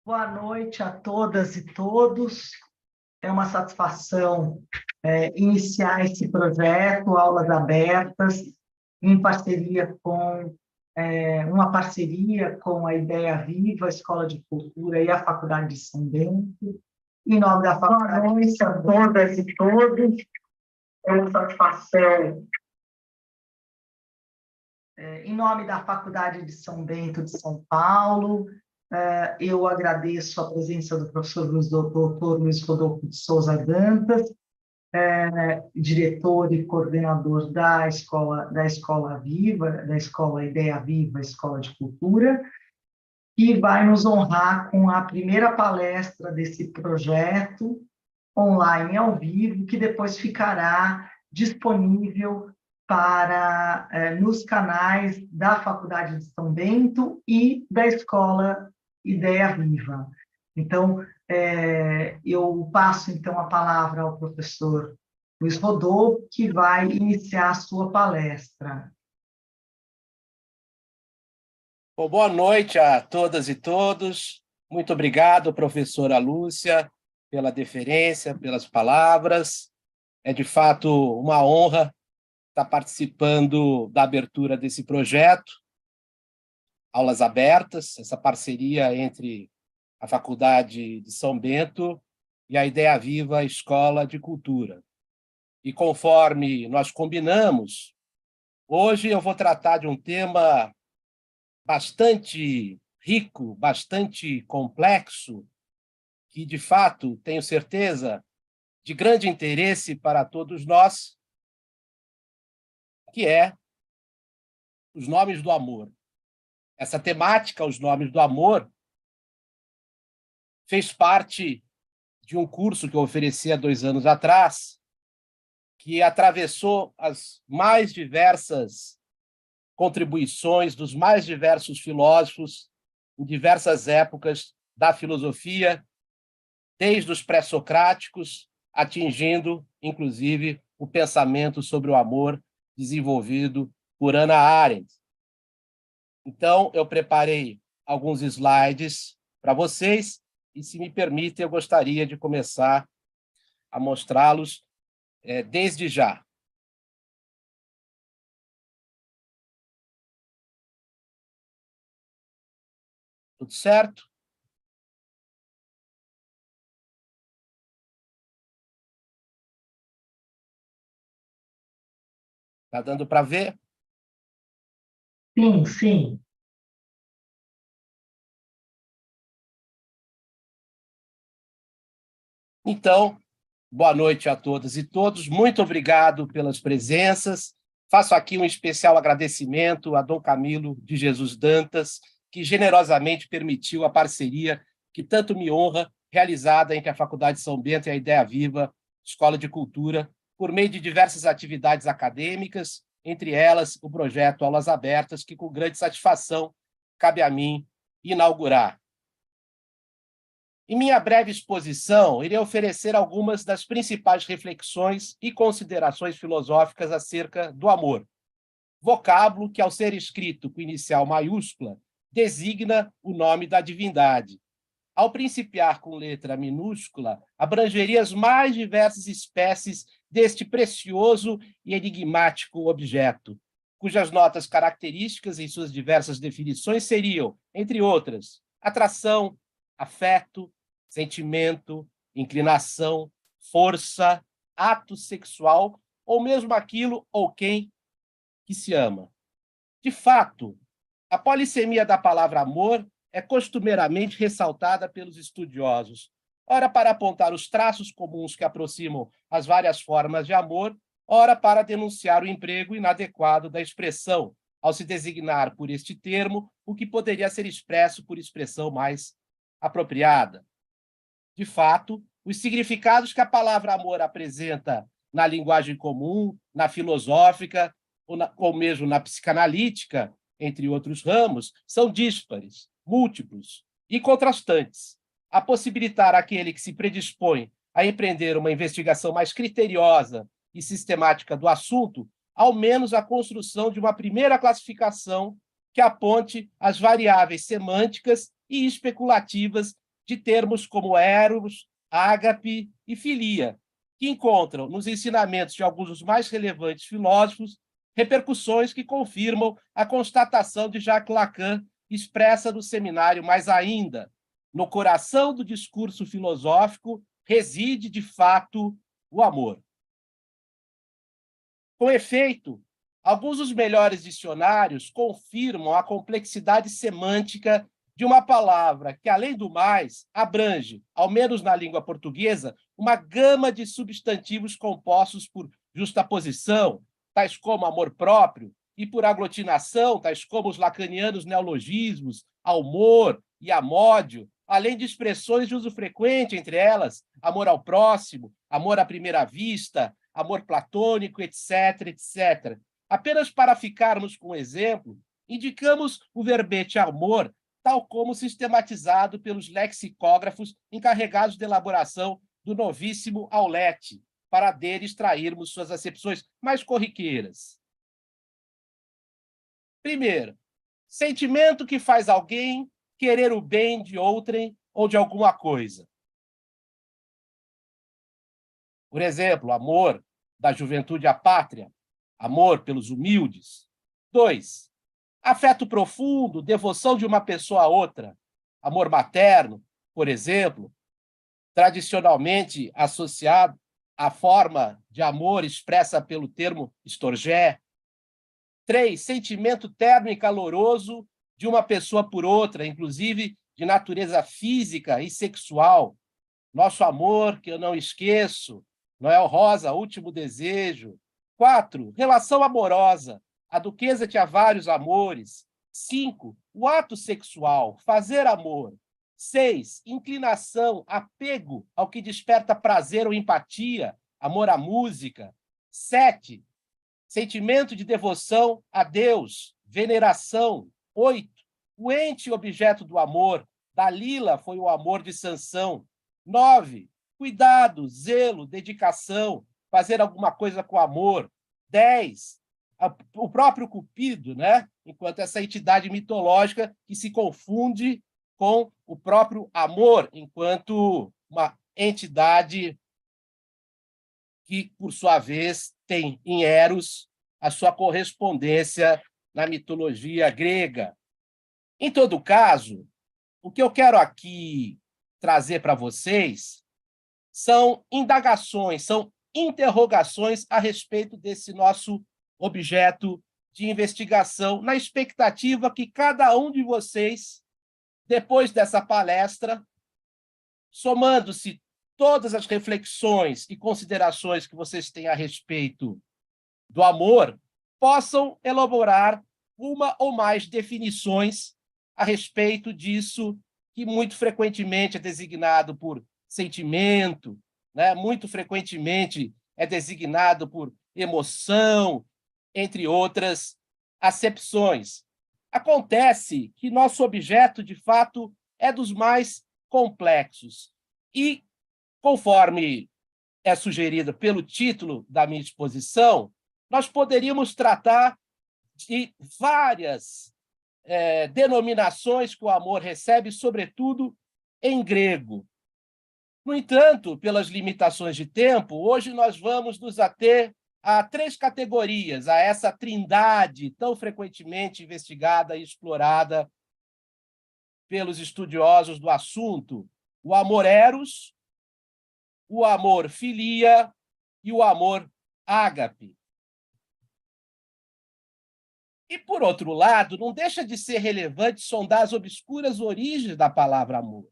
Boa noite a todas e todos. É uma satisfação iniciar esse projeto, Aulas Abertas, em parceria com uma parceria com a Ideia Viva, a Escola de Cultura e a Faculdade de São Bento. Em nome da Faculdade. Boa noite a todas e todos. É uma satisfação. Em nome da Faculdade de São Bento de São Paulo, eu agradeço a presença do professor doutor Luiz Rodolfo de Souza Dantas, diretor e coordenador da Escola Viva, da Escola Ideia Viva, Escola de Cultura, e vai nos honrar com a primeira palestra desse projeto online ao vivo, que depois ficará disponível nos canais da Faculdade de São Bento e da Escola Ideia Viva. Então, eu passo, então, a palavra ao professor Luiz Rodolfo, que vai iniciar a sua palestra. Bom, boa noite a todas e todos. Muito obrigado, professora Lúcia, pela deferência, pelas palavras. É, de fato, uma honra estar participando da abertura desse projeto, Aulas Abertas, essa parceria entre a Faculdade de São Bento e a Ideia Viva Escola de Cultura. E conforme nós combinamos, hoje eu vou tratar de um tema bastante rico, bastante complexo, que, de fato, tenho certeza, de grande interesse para todos nós, que é os nomes do amor. Essa temática, os nomes do amor, fez parte de um curso que eu ofereci há 2 anos atrás, que atravessou as mais diversas contribuições dos mais diversos filósofos em diversas épocas da filosofia, desde os pré-socráticos, atingindo, inclusive, o pensamento sobre o amor desenvolvido por Hannah Arendt. Então, eu preparei alguns slides para vocês e, se me permitem, eu gostaria de começar a mostrá-los desde já. Tudo certo? Está dando para ver? Sim, sim. Então, boa noite a todas e todos. Muito obrigado pelas presenças. Faço aqui um especial agradecimento a Dom Camilo de Jesus Dantas, que generosamente permitiu a parceria que tanto me honra, realizada entre a Faculdade de São Bento e a Ideia Viva, Escola de Cultura, por meio de diversas atividades acadêmicas, entre elas o projeto Aulas Abertas, que com grande satisfação cabe a mim inaugurar. Em minha breve exposição, irei oferecer algumas das principais reflexões e considerações filosóficas acerca do amor, vocábulo que, ao ser escrito com inicial maiúscula, designa o nome da divindade. Ao principiar com letra minúscula, abrangeria as mais diversas espécies deste precioso e enigmático objeto, cujas notas características em suas diversas definições seriam, entre outras, atração, afeto, sentimento, inclinação, força, ato sexual, ou mesmo aquilo ou quem que se ama. De fato, a polissemia da palavra amor é costumeiramente ressaltada pelos estudiosos, ora para apontar os traços comuns que aproximam as várias formas de amor, ora para denunciar o emprego inadequado da expressão, ao se designar por este termo o que poderia ser expresso por expressão mais apropriada. De fato, os significados que a palavra amor apresenta na linguagem comum, na filosófica, ou mesmo na psicanalítica, entre outros ramos, são díspares, múltiplos e contrastantes, a possibilitar àquele que se predispõe a empreender uma investigação mais criteriosa e sistemática do assunto, ao menos a construção de uma primeira classificação que aponte as variáveis semânticas e especulativas de termos como eros, ágape e filia, que encontram nos ensinamentos de alguns dos mais relevantes filósofos repercussões que confirmam a constatação de Jacques Lacan, expressa no seminário Mais Ainda: no coração do discurso filosófico reside, de fato, o amor. Com efeito, alguns dos melhores dicionários confirmam a complexidade semântica de uma palavra que, além do mais, abrange, ao menos na língua portuguesa, uma gama de substantivos compostos por justaposição, tais como amor próprio, e por aglutinação, tais como os lacanianos neologismos, almor e amódio, além de expressões de uso frequente, entre elas amor ao próximo, amor à primeira vista, amor platônico, etc., etc. Apenas para ficarmos com um exemplo, indicamos o verbete amor, tal como sistematizado pelos lexicógrafos encarregados de elaboração do novíssimo Aulete, para dele extrairmos suas acepções mais corriqueiras. Primeiro, sentimento que faz alguém querer o bem de outrem ou de alguma coisa. Por exemplo, amor da juventude à pátria, amor pelos humildes. 2, afeto profundo, devoção de uma pessoa a outra, amor materno, por exemplo, tradicionalmente associado à forma de amor expressa pelo termo storgé. 3, sentimento terno e caloroso de uma pessoa por outra, inclusive de natureza física e sexual. Nosso amor, que eu não esqueço, Noel Rosa, Último Desejo. 4, relação amorosa. A duquesa tinha vários amores. 5, o ato sexual, fazer amor. 6, inclinação, apego ao que desperta prazer ou empatia, amor à música. 7, sentimento de devoção a Deus, veneração. 8, o ente objeto do amor. Dalila foi o amor de Sansão. 9, cuidado, zelo, dedicação, fazer alguma coisa com amor. 10, o próprio Cupido, né? Enquanto essa entidade mitológica que se confunde com o próprio amor, enquanto uma entidade que, por sua vez, tem em Eros a sua correspondência na mitologia grega. Em todo caso, o que eu quero aqui trazer para vocês são indagações, são interrogações a respeito desse nosso objeto de investigação, na expectativa que cada um de vocês, depois dessa palestra, somando-se todas as reflexões e considerações que vocês têm a respeito do amor, possam elaborar uma ou mais definições a respeito disso, que muito frequentemente é designado por sentimento, né? Muito frequentemente é designado por emoção, entre outras acepções. Acontece que nosso objeto, de fato, é dos mais complexos. E, conforme é sugerido pelo título da minha exposição, nós poderíamos tratar de várias denominações que o amor recebe, sobretudo em grego. No entanto, pelas limitações de tempo, hoje nós vamos nos ater a 3 categorias, a essa trindade tão frequentemente investigada e explorada pelos estudiosos do assunto: o amor eros, o amor filia e o amor ágape. E, por outro lado, não deixa de ser relevante sondar as obscuras origens da palavra amor,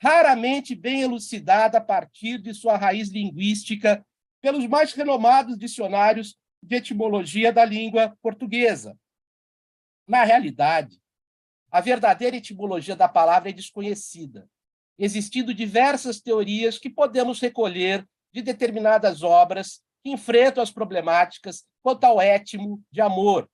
raramente bem elucidada a partir de sua raiz linguística pelos mais renomados dicionários de etimologia da língua portuguesa. Na realidade, a verdadeira etimologia da palavra é desconhecida, existindo diversas teorias que podemos recolher de determinadas obras que enfrentam as problemáticas quanto ao étimo de amor,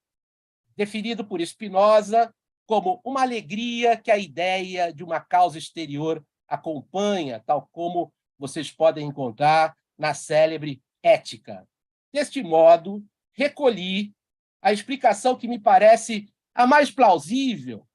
definido por Spinoza como uma alegria que a ideia de uma causa exterior acompanha, tal como vocês podem encontrar na célebre Ética. Deste modo, recolhi a explicação que me parece a mais plausível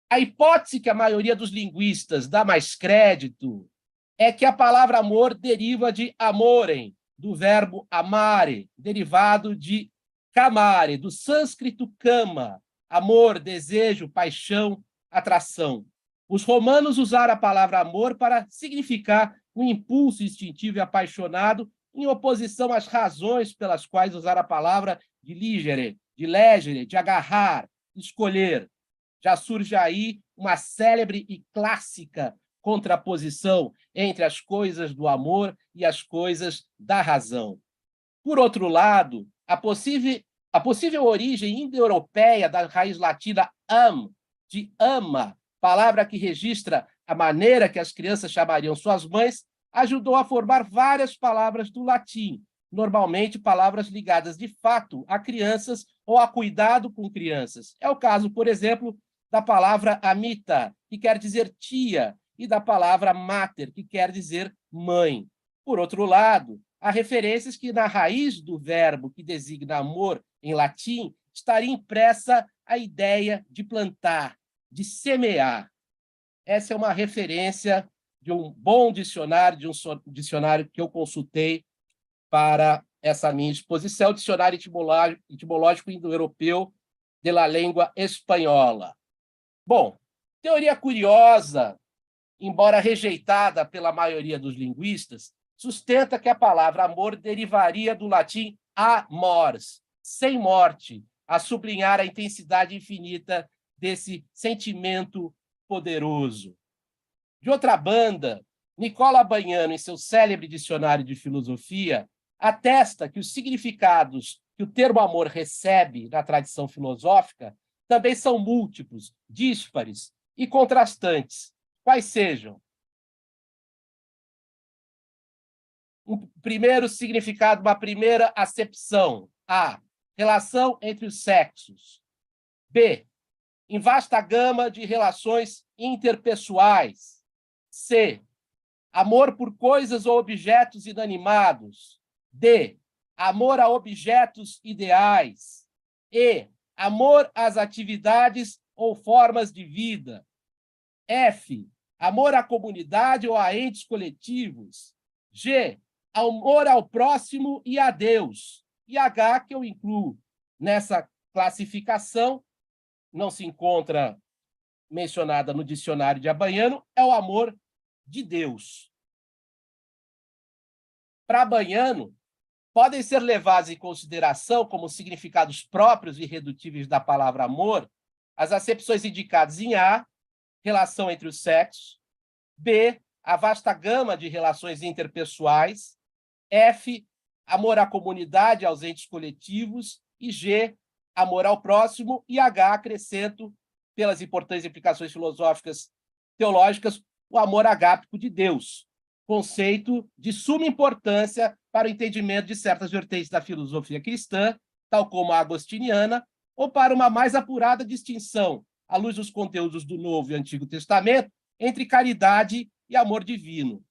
A hipótese que a maioria dos linguistas dá mais crédito é que a palavra amor deriva de amorem, do verbo amare, derivado de kamare, do sânscrito kama, amor, desejo, paixão, atração. Os romanos usaram a palavra amor para significar um impulso instintivo e apaixonado, em oposição às razões pelas quais usaram a palavra de ligere, de agarrar, escolher. Já surge aí uma célebre e clássica contraposição entre as coisas do amor e as coisas da razão. Por outro lado, a possível origem indo-europeia da raiz latina de ama, palavra que registra a maneira que as crianças chamariam suas mães, ajudou a formar várias palavras do latim, normalmente palavras ligadas de fato a crianças ou a cuidado com crianças. É o caso, por exemplo, da palavra amita, que quer dizer tia, e da palavra mater, que quer dizer mãe. Por outro lado, há referências que na raiz do verbo que designa amor em latim estaria impressa a ideia de plantar, de semear. Essa é uma referência de um bom dicionário, de um dicionário que eu consultei para essa minha exposição, Dicionário Etimológico Indo-Europeu de la Língua Espanhola. Bom, teoria curiosa, embora rejeitada pela maioria dos linguistas, sustenta que a palavra amor derivaria do latim amors, sem morte, a sublinhar a intensidade infinita desse sentimento poderoso. De outra banda, Nicola Bagnano, em seu célebre dicionário de filosofia, atesta que os significados que o termo amor recebe na tradição filosófica também são múltiplos, díspares e contrastantes, quais sejam: um primeiro significado, uma primeira acepção, A, relação entre os sexos; B, em vasta gama de relações interpessoais; C, amor por coisas ou objetos inanimados; D, amor a objetos ideais; E, amor às atividades ou formas de vida; F, amor à comunidade ou a entes coletivos; G, amor ao próximo e a Deus; e H, que eu incluo nessa classificação, não se encontra mencionada no dicionário de Bagnano, é o amor de Deus. Para Bagnano, podem ser levados em consideração como significados próprios e irredutíveis da palavra amor as acepções indicadas em A, relação entre os sexos; B, a vasta gama de relações interpessoais; F, amor à comunidade e aos entes coletivos; e G, amor ao próximo; e H, acrescento, pelas importantes implicações filosóficas teológicas, o amor agápico de Deus, conceito de suma importância para o entendimento de certas vertentes da filosofia cristã, tal como a agostiniana, ou para uma mais apurada distinção, à luz dos conteúdos do Novo e Antigo Testamento, entre caridade e amor divino.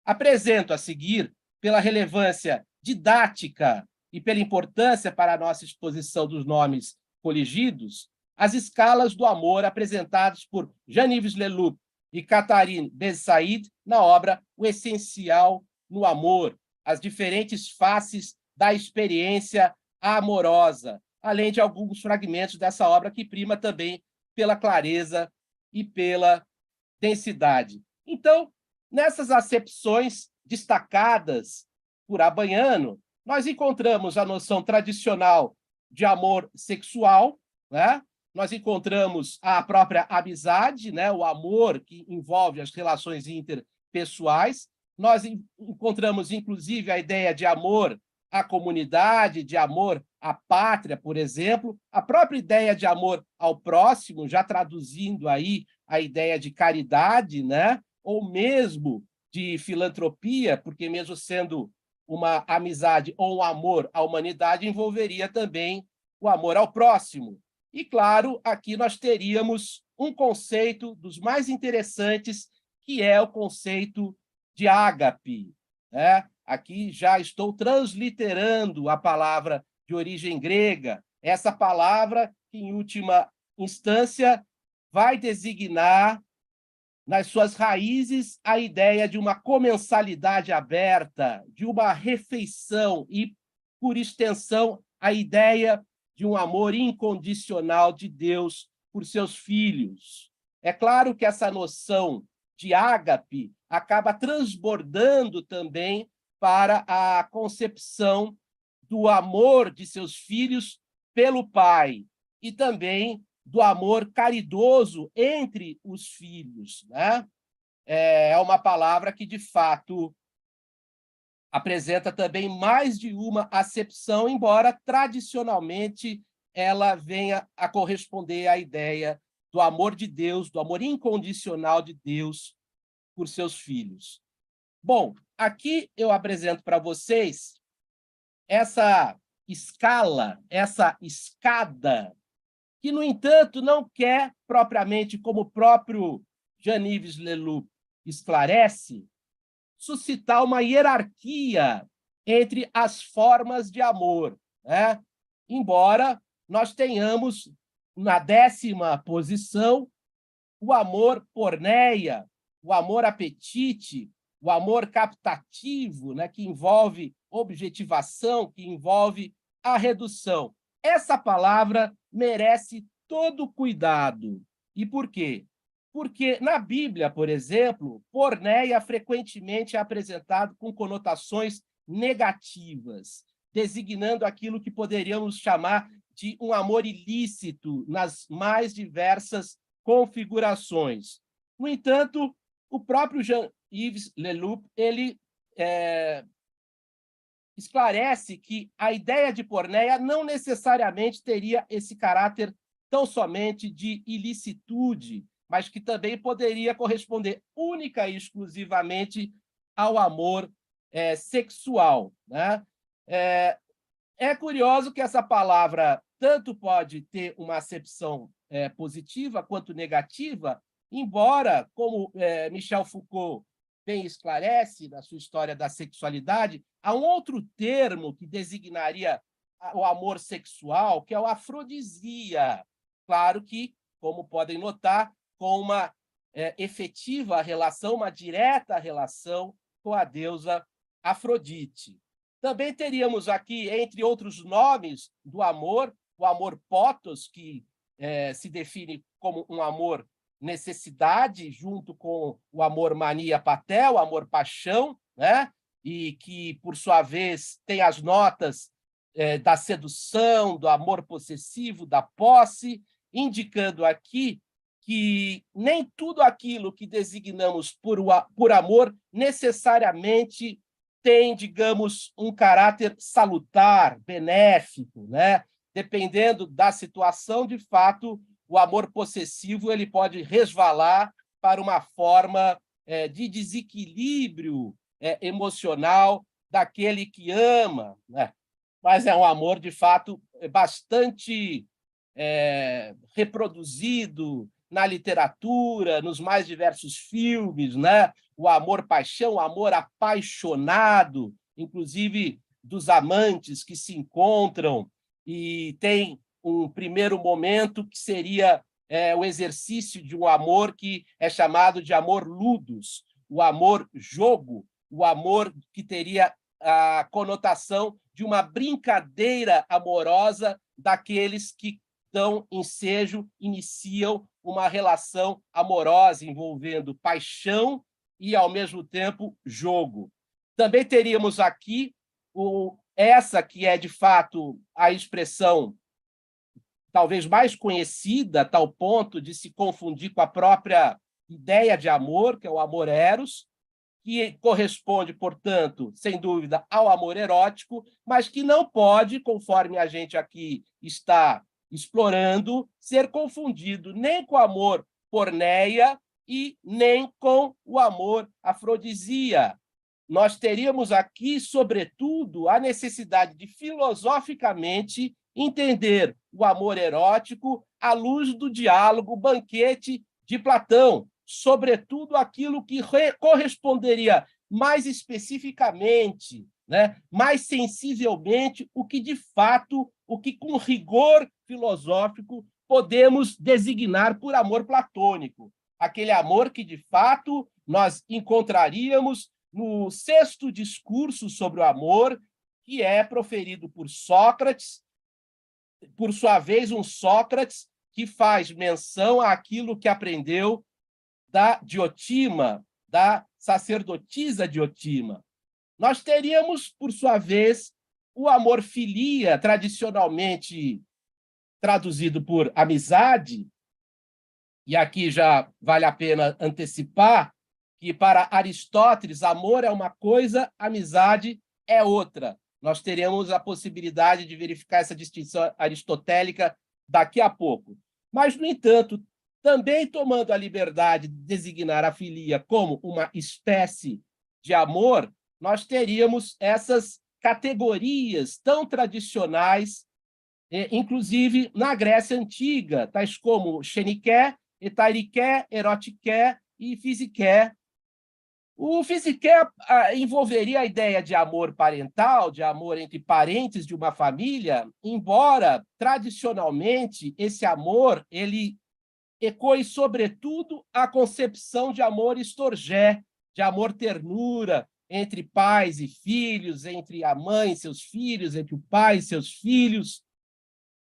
Apresento a seguir, pela relevância didática e pela importância para a nossa exposição dos nomes coligidos, as escalas do amor apresentadas por Jean-Yves Leloup e Catherine Bensaïd na obra O Essencial no Amor, as diferentes faces da experiência amorosa, além de alguns fragmentos dessa obra que prima também pela clareza e pela densidade. Então, nessas acepções destacadas por Bagnano, nós encontramos a noção tradicional de amor sexual, né? Nós encontramos a própria amizade, né? O amor que envolve as relações interpessoais. Nós encontramos, inclusive, a ideia de amor à comunidade, de amor à pátria, por exemplo, a própria ideia de amor ao próximo, já traduzindo aí a ideia de caridade, né? Ou mesmo de filantropia, porque mesmo sendo uma amizade ou um amor à humanidade, envolveria também o amor ao próximo. E, claro, aqui nós teríamos um conceito dos mais interessantes, que é o conceito de ágape, né? Aqui já estou transliterando a palavra de origem grega, essa palavra que, em última instância, vai designar nas suas raízes a ideia de uma comensalidade aberta, de uma refeição e, por extensão, a ideia de um amor incondicional de Deus por seus filhos. É claro que essa noção de ágape acaba transbordando também para a concepção do amor de seus filhos pelo pai e também do amor caridoso entre os filhos, né? É uma palavra que, de fato, apresenta também mais de uma acepção, embora tradicionalmente ela venha a corresponder à ideia do amor de Deus, do amor incondicional de Deus por seus filhos. Bom, aqui eu apresento para vocês essa escala, essa escada, que, no entanto, não quer propriamente, como o próprio Jean-Yves Leloup esclarece, suscitar uma hierarquia entre as formas de amor, né? Embora nós tenhamos, na 10ª posição, o amor porneia, o amor apetite, o amor captativo, né, que envolve objetivação, que envolve a redução. Essa palavra merece todo cuidado. E por quê? Porque na Bíblia, por exemplo, porneia frequentemente é apresentado com conotações negativas, designando aquilo que poderíamos chamar de um amor ilícito nas mais diversas configurações. No entanto, o próprio Jean-Yves Leloup ele esclarece que a ideia de porneia não necessariamente teria esse caráter tão somente de ilicitude, mas que também poderia corresponder única e exclusivamente ao amor sexual, né? É curioso que essa palavra tanto pode ter uma acepção positiva quanto negativa, embora, como Michel Foucault bem esclarece na sua História da Sexualidade, há um outro termo que designaria o amor sexual, que é o afrodisia. Claro que, como podem notar, com uma efetiva relação, uma direta relação com a deusa Afrodite. Também teríamos aqui, entre outros nomes do amor, o amor potos, que se define como um amor necessidade, junto com o amor mania patel, o amor paixão, né? E que, por sua vez, tem as notas da sedução, do amor possessivo, da posse, indicando aqui que nem tudo aquilo que designamos por amor necessariamente tem, digamos, um caráter salutar, benéfico, né? Dependendo da situação, de fato, o amor possessivo ele pode resvalar para uma forma de desequilíbrio emocional daquele que ama, né? Mas é um amor, de fato, bastante reproduzido na literatura, nos mais diversos filmes, né? O amor-paixão, o amor apaixonado, inclusive dos amantes que se encontram e tem um primeiro momento que seria o exercício de um amor que é chamado de amor ludus, o amor jogo, o amor que teria a conotação de uma brincadeira amorosa daqueles que dão ensejo, iniciam uma relação amorosa envolvendo paixão e, ao mesmo tempo, jogo. Também teríamos aqui essa que é, de fato, a expressão talvez mais conhecida, a tal ponto de se confundir com a própria ideia de amor, que é o amor eros, que corresponde, portanto, sem dúvida, ao amor erótico, mas que não pode, conforme a gente aqui está explorando, ser confundido nem com o amor porneia e nem com o amor afrodisia. Nós teríamos aqui, sobretudo, a necessidade de, filosoficamente, entender o amor erótico à luz do diálogo Banquete de Platão, sobretudo aquilo que corresponderia mais especificamente, né, mais sensivelmente, o que, de fato, o que com rigor filosófico podemos designar por amor platônico, aquele amor que, de fato, nós encontraríamos no sexto discurso sobre o amor, que é proferido por Sócrates, por sua vez, um Sócrates que faz menção àquilo que aprendeu da Diotima, da sacerdotisa Diotima. Nós teríamos, por sua vez, o amor filia, tradicionalmente traduzido por amizade, e aqui já vale a pena antecipar que, para Aristóteles, amor é uma coisa, amizade é outra. Nós teremos a possibilidade de verificar essa distinção aristotélica daqui a pouco. Mas, no entanto, também tomando a liberdade de designar a filia como uma espécie de amor, nós teríamos essas categorias tão tradicionais, inclusive na Grécia Antiga, tais como xeniké, etairiké, erotiké e fisiké. O fisiké envolveria a ideia de amor parental, de amor entre parentes de uma família, embora, tradicionalmente, esse amor ele ecoe, sobretudo, a concepção de amor storgé, de amor ternura, entre pais e filhos, entre a mãe e seus filhos, entre o pai e seus filhos.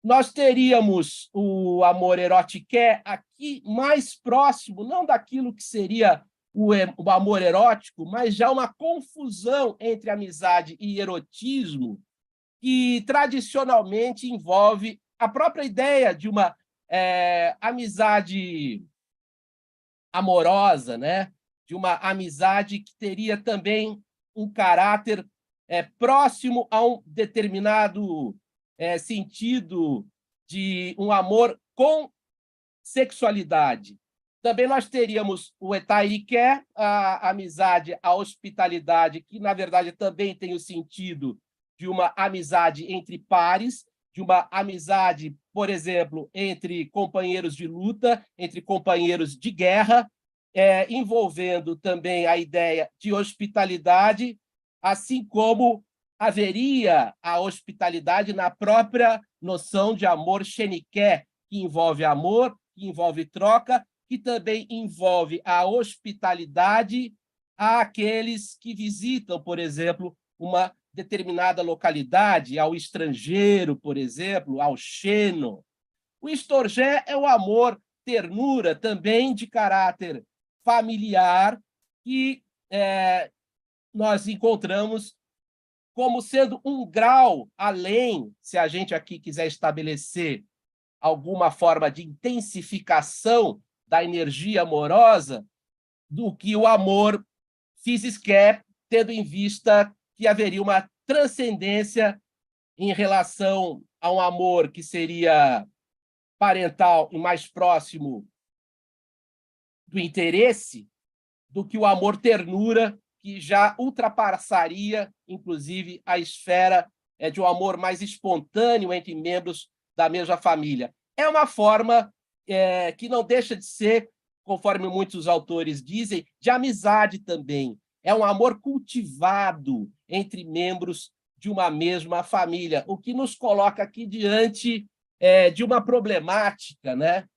Nós teríamos o amor erotiké aqui mais próximo, não daquilo que seria o amor erótico, mas já uma confusão entre amizade e erotismo, que tradicionalmente envolve a própria ideia de uma amizade amorosa, né? De uma amizade que teria também um caráter próximo a um determinado sentido de um amor com sexualidade. Também nós teríamos o etairiké, a amizade, a hospitalidade, que, na verdade, também tem o sentido de uma amizade entre pares, de uma amizade, por exemplo, entre companheiros de luta, entre companheiros de guerra, envolvendo também a ideia de hospitalidade, assim como haveria a hospitalidade na própria noção de amor xeniké, que envolve amor, que envolve troca, que também envolve a hospitalidade àqueles que visitam, por exemplo, uma determinada localidade, ao estrangeiro, por exemplo, ao xeno. O storgé é o amor, ternura, também de caráter familiar, que nós encontramos como sendo um grau além, se a gente aqui quiser estabelecer alguma forma de intensificação da energia amorosa, do que o amor fisiské, tendo em vista que haveria uma transcendência em relação a um amor que seria parental e mais próximo do interesse, do que o amor ternura, que já ultrapassaria, inclusive, a esfera de um amor mais espontâneo entre membros da mesma família. É uma forma que não deixa de ser, conforme muitos autores dizem, de amizade também. É um amor cultivado entre membros de uma mesma família, o que nos coloca aqui diante de uma problemática, né?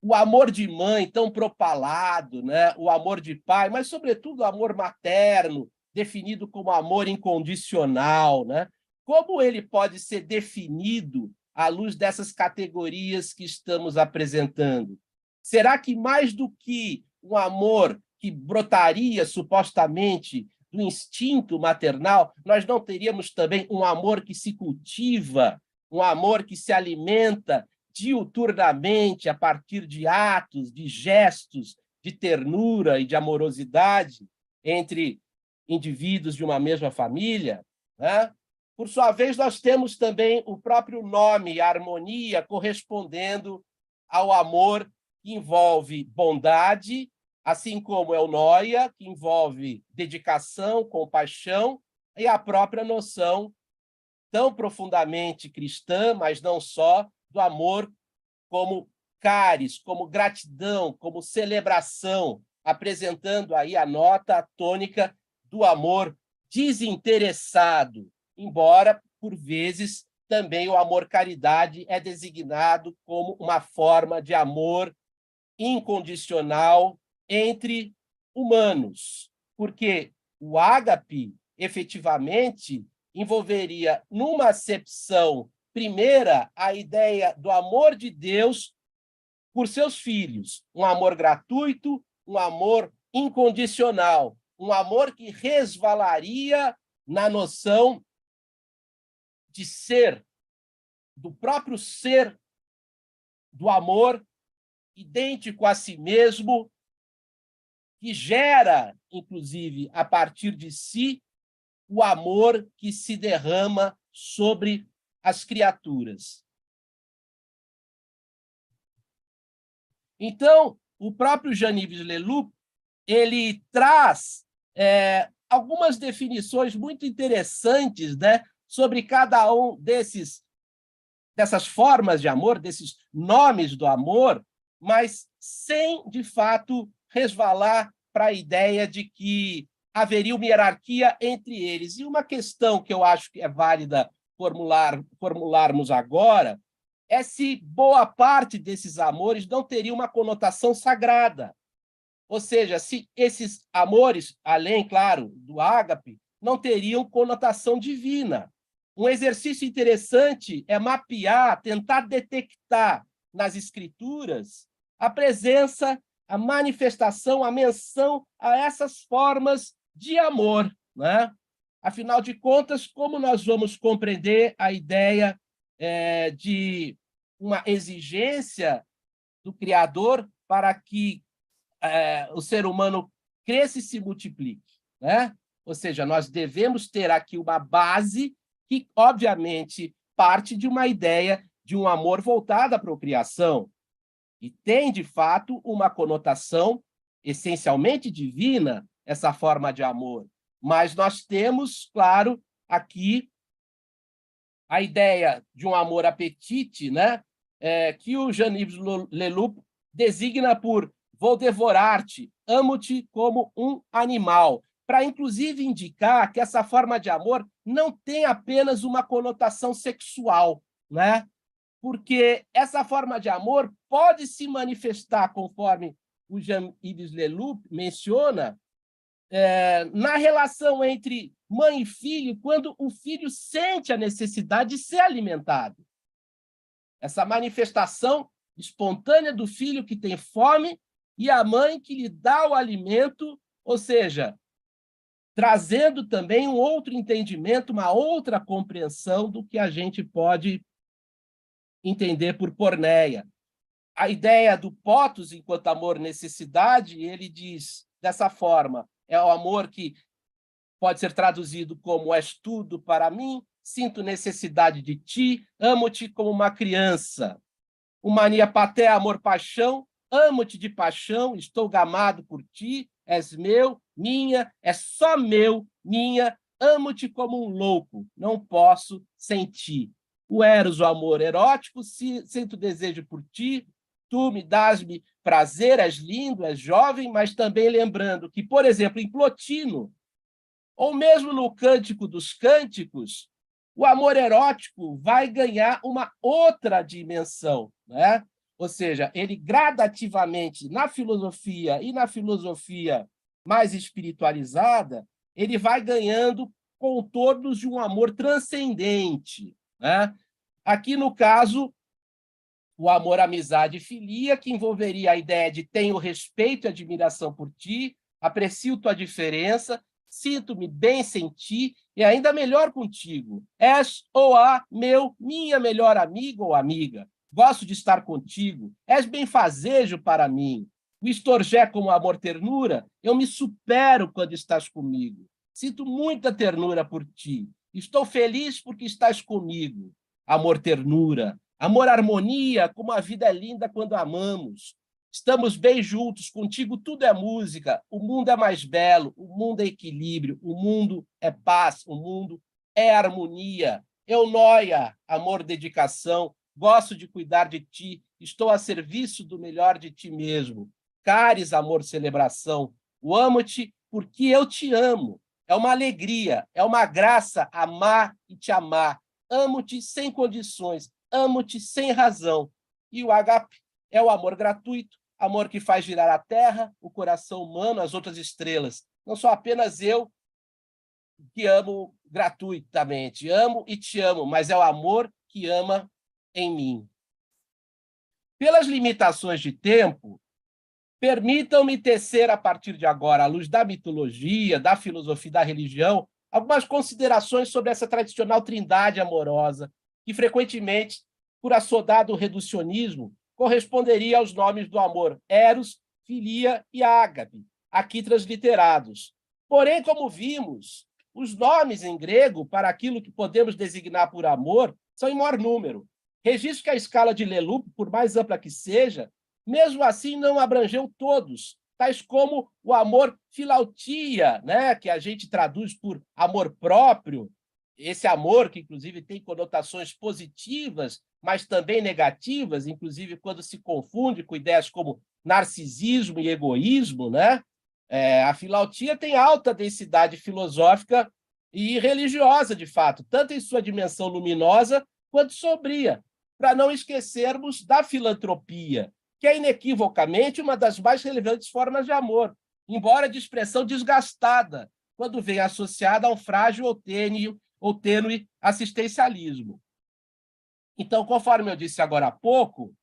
O amor de mãe tão propalado, né? O amor de pai, mas, sobretudo, o amor materno, definido como amor incondicional, né? Como ele pode ser definido à luz dessas categorias que estamos apresentando? Será que, mais do que um amor que brotaria supostamente do instinto maternal, nós não teríamos também um amor que se cultiva, um amor que se alimenta diuturnamente a partir de atos, de gestos, de ternura e de amorosidade entre indivíduos de uma mesma família, né? Por sua vez, nós temos também o próprio nome, a harmonia, correspondendo ao amor que envolve bondade, assim como eunoia, que envolve dedicação, compaixão, e a própria noção tão profundamente cristã, mas não só, do amor como caris, como gratidão, como celebração, apresentando aí a nota, a tônica do amor desinteressado, embora, por vezes, também o amor-caridade é designado como uma forma de amor incondicional entre humanos, porque o ágape, efetivamente, envolveria, numa acepção primeira, a ideia do amor de Deus por seus filhos, um amor gratuito, um amor incondicional, um amor que resvalaria na noção de ser, do próprio ser do amor, idêntico a si mesmo, que gera, inclusive, a partir de si, o amor que se derrama sobre as criaturas. Então, o próprio Jean-Yves Leloup, ele traz algumas definições muito interessantes, né, sobre cada um dessas formas de amor, desses nomes do amor, mas sem, de fato, resvalar para a ideia de que haveria uma hierarquia entre eles. E uma questão que eu acho que é válida formularmos agora é se boa parte desses amores não teria uma conotação sagrada. Ou seja, se esses amores, além, claro, do ágape, não teriam conotação divina. Um exercício interessante é mapear, tentar detectar nas escrituras a presença, a manifestação, a menção a essas formas de amor, né? Afinal de contas, como nós vamos compreender a ideia de uma exigência do Criador para que o ser humano cresça e se multiplique, né? Ou seja, nós devemos ter aqui uma base que, obviamente, parte de uma ideia de um amor voltado à procriação e tem, de fato, uma conotação essencialmente divina, essa forma de amor. Mas nós temos, claro, aqui a ideia de um amor apetite, né? Que o Jean-Yves Leloup designa por vou devorar-te, amo-te como um animal, para, inclusive, indicar que essa forma de amor não tem apenas uma conotação sexual, né? Porque essa forma de amor pode se manifestar, conforme o Jean-Yves Leloup menciona, na relação entre mãe e filho, quando o filho sente a necessidade de ser alimentado. Essa manifestação espontânea do filho que tem fome e a mãe que lhe dá o alimento, ou seja, trazendo também um outro entendimento, uma outra compreensão do que a gente pode entender por porneia. A ideia do potos enquanto amor-necessidade, ele diz dessa forma, é o amor que pode ser traduzido como és tudo para mim, sinto necessidade de ti, amo-te como uma criança. O mania paté, amor-paixão, amo-te de paixão, estou gamado por ti, és meu, minha, é só meu, minha, amo-te como um louco, não posso sem ti. O eros, o amor erótico, sinto desejo por ti, tu me dás-me prazer, és lindo, és jovem, mas também lembrando que, por exemplo, em Plotino, ou mesmo no Cântico dos Cânticos, o amor erótico vai ganhar uma outra dimensão, né? Ou seja, ele gradativamente, na filosofia e na filosofia mais espiritualizada, ele vai ganhando contornos de um amor transcendente, né? Aqui, no caso, o amor, amizade e filia, que envolveria a ideia de tenho respeito e admiração por ti, aprecio tua diferença, sinto-me bem sem ti e ainda melhor contigo. És ou minha melhor amigo ou amiga. Gosto de estar contigo. És benfazejo para mim. O estorgé como amor ternura, eu me supero quando estás comigo. Sinto muita ternura por ti. Estou feliz porque estás comigo. Amor ternura. Amor harmonia, como a vida é linda quando amamos. Estamos bem juntos, contigo tudo é música, o mundo é mais belo, o mundo é equilíbrio, o mundo é paz, o mundo é harmonia. Eunóia, amor, dedicação, gosto de cuidar de ti, estou a serviço do melhor de ti mesmo. Caris, amor, celebração, o amo-te porque eu te amo. É uma alegria, é uma graça amar e te amar. amo-te sem condições, amo-te sem razão. E o ágape é o amor gratuito, amor que faz girar a terra, o coração humano, as outras estrelas. Não sou apenas eu que amo gratuitamente, amo e te amo, mas é o amor que ama em mim. Pelas limitações de tempo, permitam-me tecer, a partir de agora, à luz da mitologia, da filosofia e da religião, algumas considerações sobre essa tradicional trindade amorosa, que frequentemente, por assodado reducionismo, corresponderia aos nomes do amor Eros, Filia e Ágape, aqui transliterados. Porém, como vimos, os nomes em grego para aquilo que podemos designar por amor são em maior número. Registro que a escala de Leloup, por mais ampla que seja, mesmo assim não abrangeu todos, tais como o amor filautia, né, que a gente traduz por amor próprio, esse amor que, inclusive, tem conotações positivas, mas também negativas, inclusive quando se confunde com ideias como narcisismo e egoísmo, né? A filautia tem alta densidade filosófica e religiosa, de fato, tanto em sua dimensão luminosa quanto sombria, para não esquecermos da filantropia, que é inequivocamente uma das mais relevantes formas de amor, embora de expressão desgastada, quando vem associada a um frágil ou tênue assistencialismo. Então, conforme eu disse agora há pouco,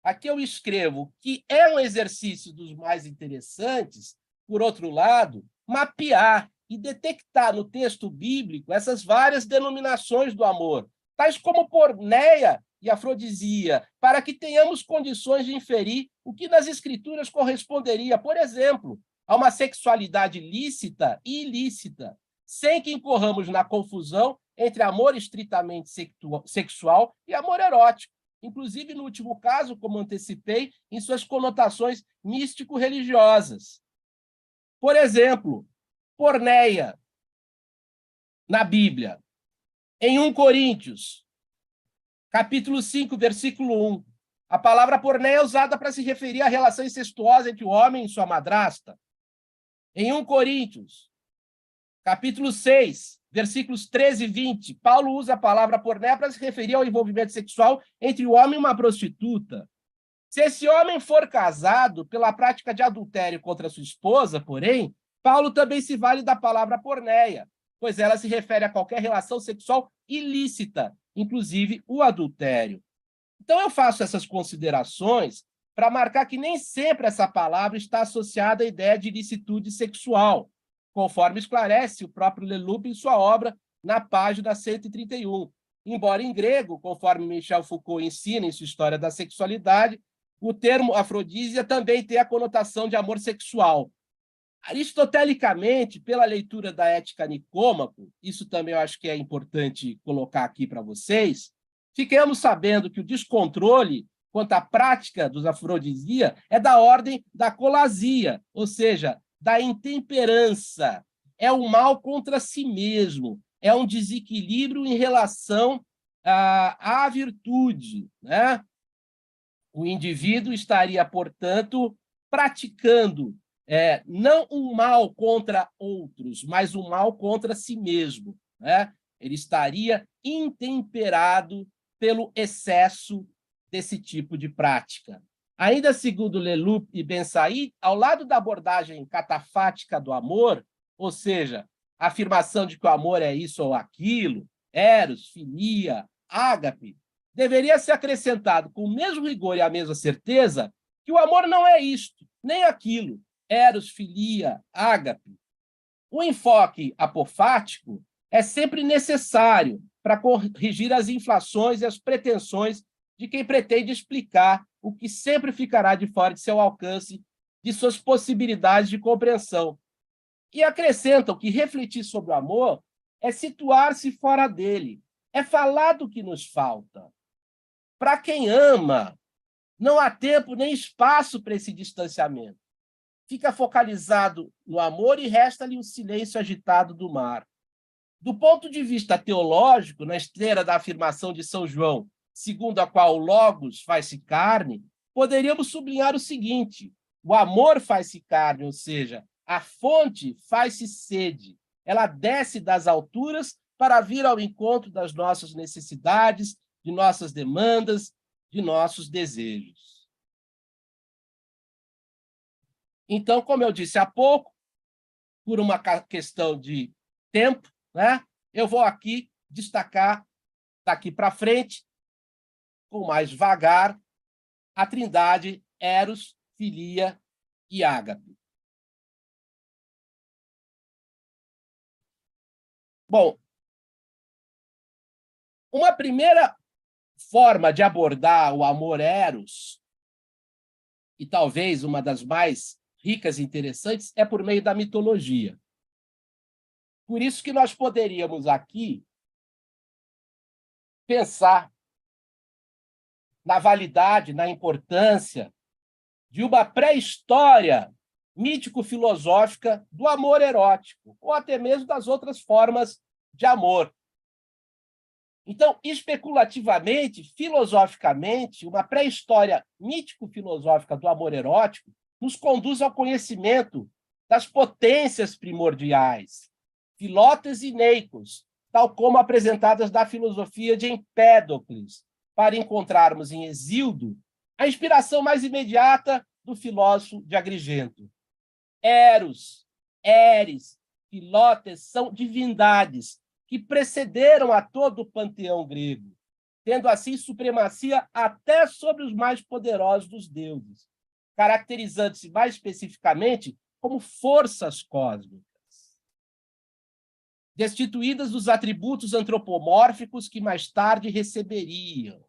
aqui eu escrevo que é um exercício dos mais interessantes, por outro lado, mapear e detectar no texto bíblico essas várias denominações do amor, tais como porneia e afrodisia, para que tenhamos condições de inferir o que nas escrituras corresponderia, por exemplo, a uma sexualidade lícita e ilícita, sem que incorramos na confusão entre amor estritamente sexual e amor erótico, inclusive no último caso, como antecipei, em suas conotações místico-religiosas. Por exemplo, porneia na Bíblia, em 1 Coríntios, capítulo 5, versículo 1. A palavra porneia é usada para se referir à relação incestuosa entre o homem e sua madrasta. Em 1 Coríntios, capítulo 6, versículos 13 e 20, Paulo usa a palavra porneia para se referir ao envolvimento sexual entre o homem e uma prostituta. Se esse homem for casado pela prática de adultério contra sua esposa, porém, Paulo também se vale da palavra porneia, pois ela se refere a qualquer relação sexual ilícita, inclusive o adultério. Então, eu faço essas considerações para marcar que nem sempre essa palavra está associada à ideia de ilicitude sexual, conforme esclarece o próprio Leloup em sua obra, na página 131. Embora em grego, conforme Michel Foucault ensina em sua História da Sexualidade, o termo afrodísia também tem a conotação de amor sexual. Aristotelicamente, pela leitura da Ética Nicômaco, isso também eu acho que é importante colocar aqui para vocês, fiquemos sabendo que o descontrole quanto à prática dos afrodisia é da ordem da colasia, ou seja, da intemperança. É um mal contra si mesmo, é um desequilíbrio em relação à virtude, né? O indivíduo estaria, portanto, praticando não um mal contra outros, mas um mal contra si mesmo, né? Ele estaria intemperado pelo excesso desse tipo de prática. Ainda segundo Leloup e Ben Said, ao lado da abordagem catafática do amor, ou seja, a afirmação de que o amor é isso ou aquilo, eros, filia, ágape, deveria ser acrescentado com o mesmo rigor e a mesma certeza que o amor não é isto, nem aquilo, eros, filia, ágape. O enfoque apofático é sempre necessário para corrigir as inflações e as pretensões de quem pretende explicar o que sempre ficará de fora de seu alcance, de suas possibilidades de compreensão. E acrescentam que refletir sobre o amor é situar-se fora dele, é falar do que nos falta. Para quem ama, não há tempo nem espaço para esse distanciamento. Fica focalizado no amor e resta-lhe o silêncio agitado do mar. Do ponto de vista teológico, na esteira da afirmação de São João, segundo a qual o Logos faz-se carne, poderíamos sublinhar o seguinte: o amor faz-se carne, ou seja, a fonte faz-se sede. Ela desce das alturas para vir ao encontro das nossas necessidades, de nossas demandas, de nossos desejos. Então, como eu disse há pouco, por uma questão de tempo, né, eu vou aqui destacar, daqui para frente, com mais vagar, a trindade Eros, Filia e Ágape. Bom, uma primeira forma de abordar o amor Eros, e talvez uma das mais ricas e interessantes, é por meio da mitologia. Por isso que nós poderíamos aqui pensar na validade, na importância de uma pré-história mítico-filosófica do amor erótico, ou até mesmo das outras formas de amor. Então, especulativamente, filosoficamente, uma pré-história mítico-filosófica do amor erótico nos conduz ao conhecimento das potências primordiais, Filotes e Neikos, tal como apresentadas na filosofia de Empédocles, para encontrarmos em Hesíodo a inspiração mais imediata do filósofo de Agrigento. Eros, Eris, Filotes são divindades que precederam a todo o panteão grego, tendo assim supremacia até sobre os mais poderosos dos deuses, caracterizando-se mais especificamente como forças cósmicas, destituídas dos atributos antropomórficos que mais tarde receberiam.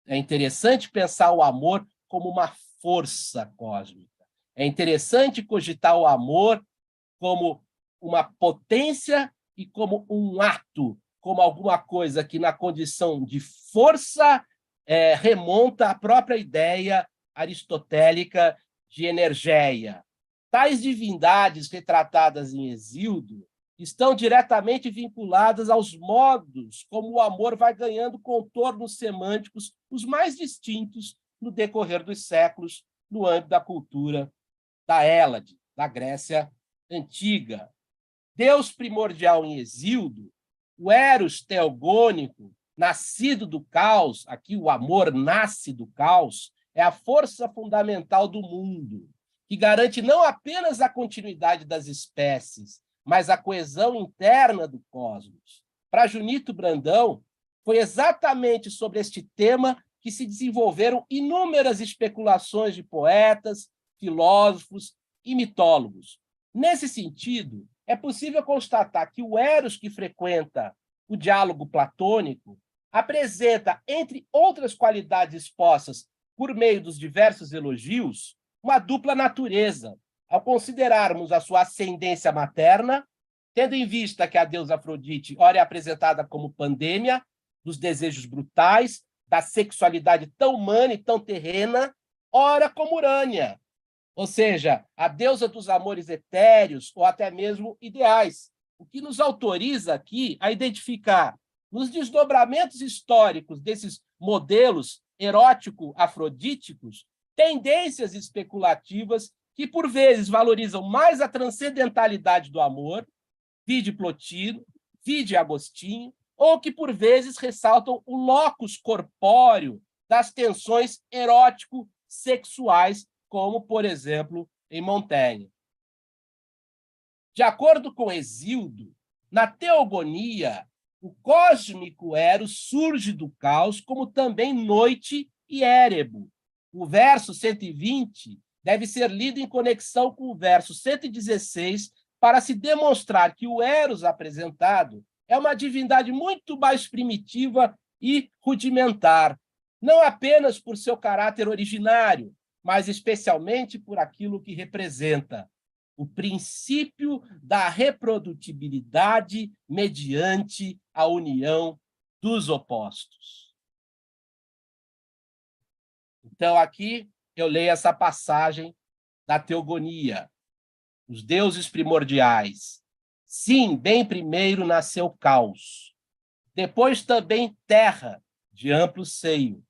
É interessante pensar o amor como uma força cósmica. É interessante cogitar o amor como uma potência e como um ato, como alguma coisa que, na condição de força, remonta à própria ideia aristotélica de energeia. Tais divindades retratadas em Hesíodo estão diretamente vinculadas aos modos como o amor vai ganhando contornos semânticos os mais distintos no decorrer dos séculos no âmbito da cultura da Hélade, da Grécia Antiga. Deus primordial em Hesíodo, o Eros teogônico, nascido do caos, aqui o amor nasce do caos, é a força fundamental do mundo, que garante não apenas a continuidade das espécies, mas a coesão interna do cosmos. Para Junito Brandão, foi exatamente sobre este tema que se desenvolveram inúmeras especulações de poetas, filósofos e mitólogos. Nesse sentido, é possível constatar que o Eros que frequenta o diálogo platônico apresenta, entre outras qualidades expostas por meio dos diversos elogios, uma dupla natureza, ao considerarmos a sua ascendência materna, tendo em vista que a deusa Afrodite, ora é apresentada como pandêmia dos desejos brutais, da sexualidade tão humana e tão terrena, ora como Urânia, ou seja, a deusa dos amores etéreos ou até mesmo ideais, o que nos autoriza aqui a identificar nos desdobramentos históricos desses modelos erótico-afrodíticos tendências especulativas que, por vezes, valorizam mais a transcendentalidade do amor, vide Plotino, vide Agostinho, ou que, por vezes, ressaltam o locus corpóreo das tensões erótico-sexuais, como, por exemplo, em Montaigne. De acordo com Hesíodo, na teogonia, o cósmico Eros surge do caos como também noite e Érebo. O verso 120 deve ser lido em conexão com o verso 116 para se demonstrar que o Eros apresentado é uma divindade muito mais primitiva e rudimentar, não apenas por seu caráter originário, mas especialmente por aquilo que representa o princípio da reprodutibilidade mediante a união dos opostos. Então, aqui eu leio essa passagem da Teogonia. Os deuses primordiais. Sim, bem primeiro nasceu caos. Depois também terra, de amplo seio.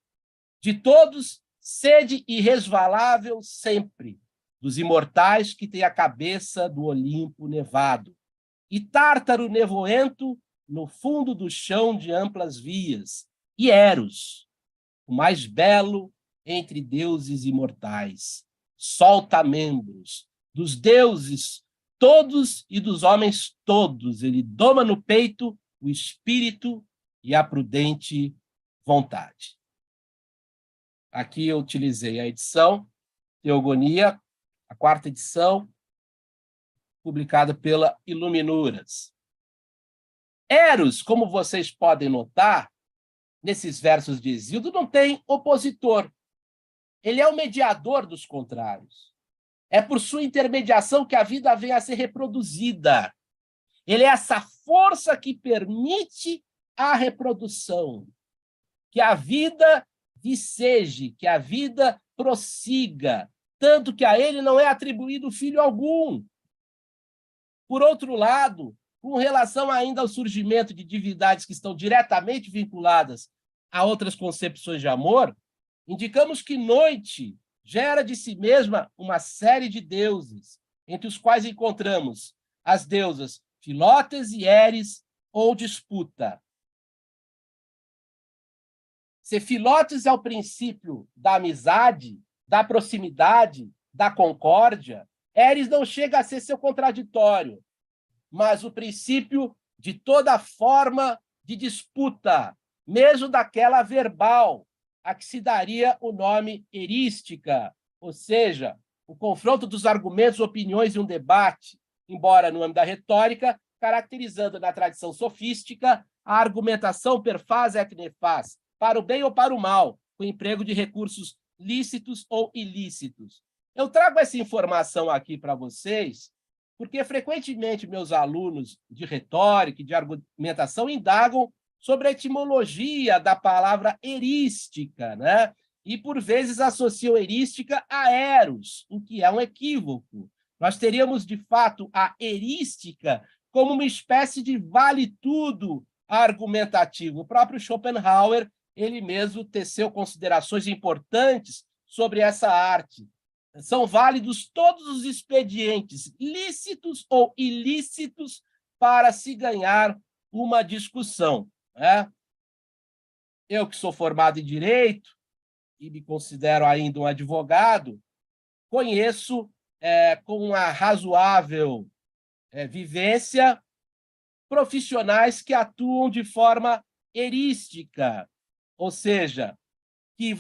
De todos, sede irresvalável sempre, dos imortais que têm a cabeça do Olimpo nevado. E Tártaro nevoento, no fundo do chão de amplas vias, e Eros, o mais belo entre deuses imortais, solta membros dos deuses todos e dos homens todos, ele doma no peito o espírito e a prudente vontade. Aqui eu utilizei a edição Teogonia, a 4ª edição, publicada pela Iluminuras. Eros, como vocês podem notar, nesses versos de Hesíodo, não tem opositor. Ele é o mediador dos contrários. É por sua intermediação que a vida vem a ser reproduzida. Ele é essa força que permite a reprodução, que a vida viceje, que a vida prossiga, tanto que a ele não é atribuído filho algum. Por outro lado, com relação ainda ao surgimento de divindades que estão diretamente vinculadas a outras concepções de amor, indicamos que Noite gera de si mesma uma série de deuses, entre os quais encontramos as deusas Filótes e Eris, ou Disputa. Se Filótes é o princípio da amizade, da proximidade, da concórdia, Eris não chega a ser seu contraditório, mas o princípio de toda forma de disputa, mesmo daquela verbal, a que se daria o nome erística, ou seja, o confronto dos argumentos, opiniões e um debate, embora no âmbito da retórica, caracterizando na tradição sofística a argumentação per fas et nefas, para o bem ou para o mal, com o emprego de recursos lícitos ou ilícitos. Eu trago essa informação aqui para vocês, porque frequentemente meus alunos de retórica e de argumentação indagam sobre a etimologia da palavra erística, né? E, por vezes, associam erística a eros, o que é um equívoco. Nós teríamos, de fato, a erística como uma espécie de vale-tudo argumentativo. O próprio Schopenhauer, ele mesmo teceu considerações importantes sobre essa arte. São válidos todos os expedientes, lícitos ou ilícitos, para se ganhar uma discussão, né? Eu, que sou formado em Direito e me considero ainda um advogado, conheço com uma razoável vivência profissionais que atuam de forma erística, ou seja, que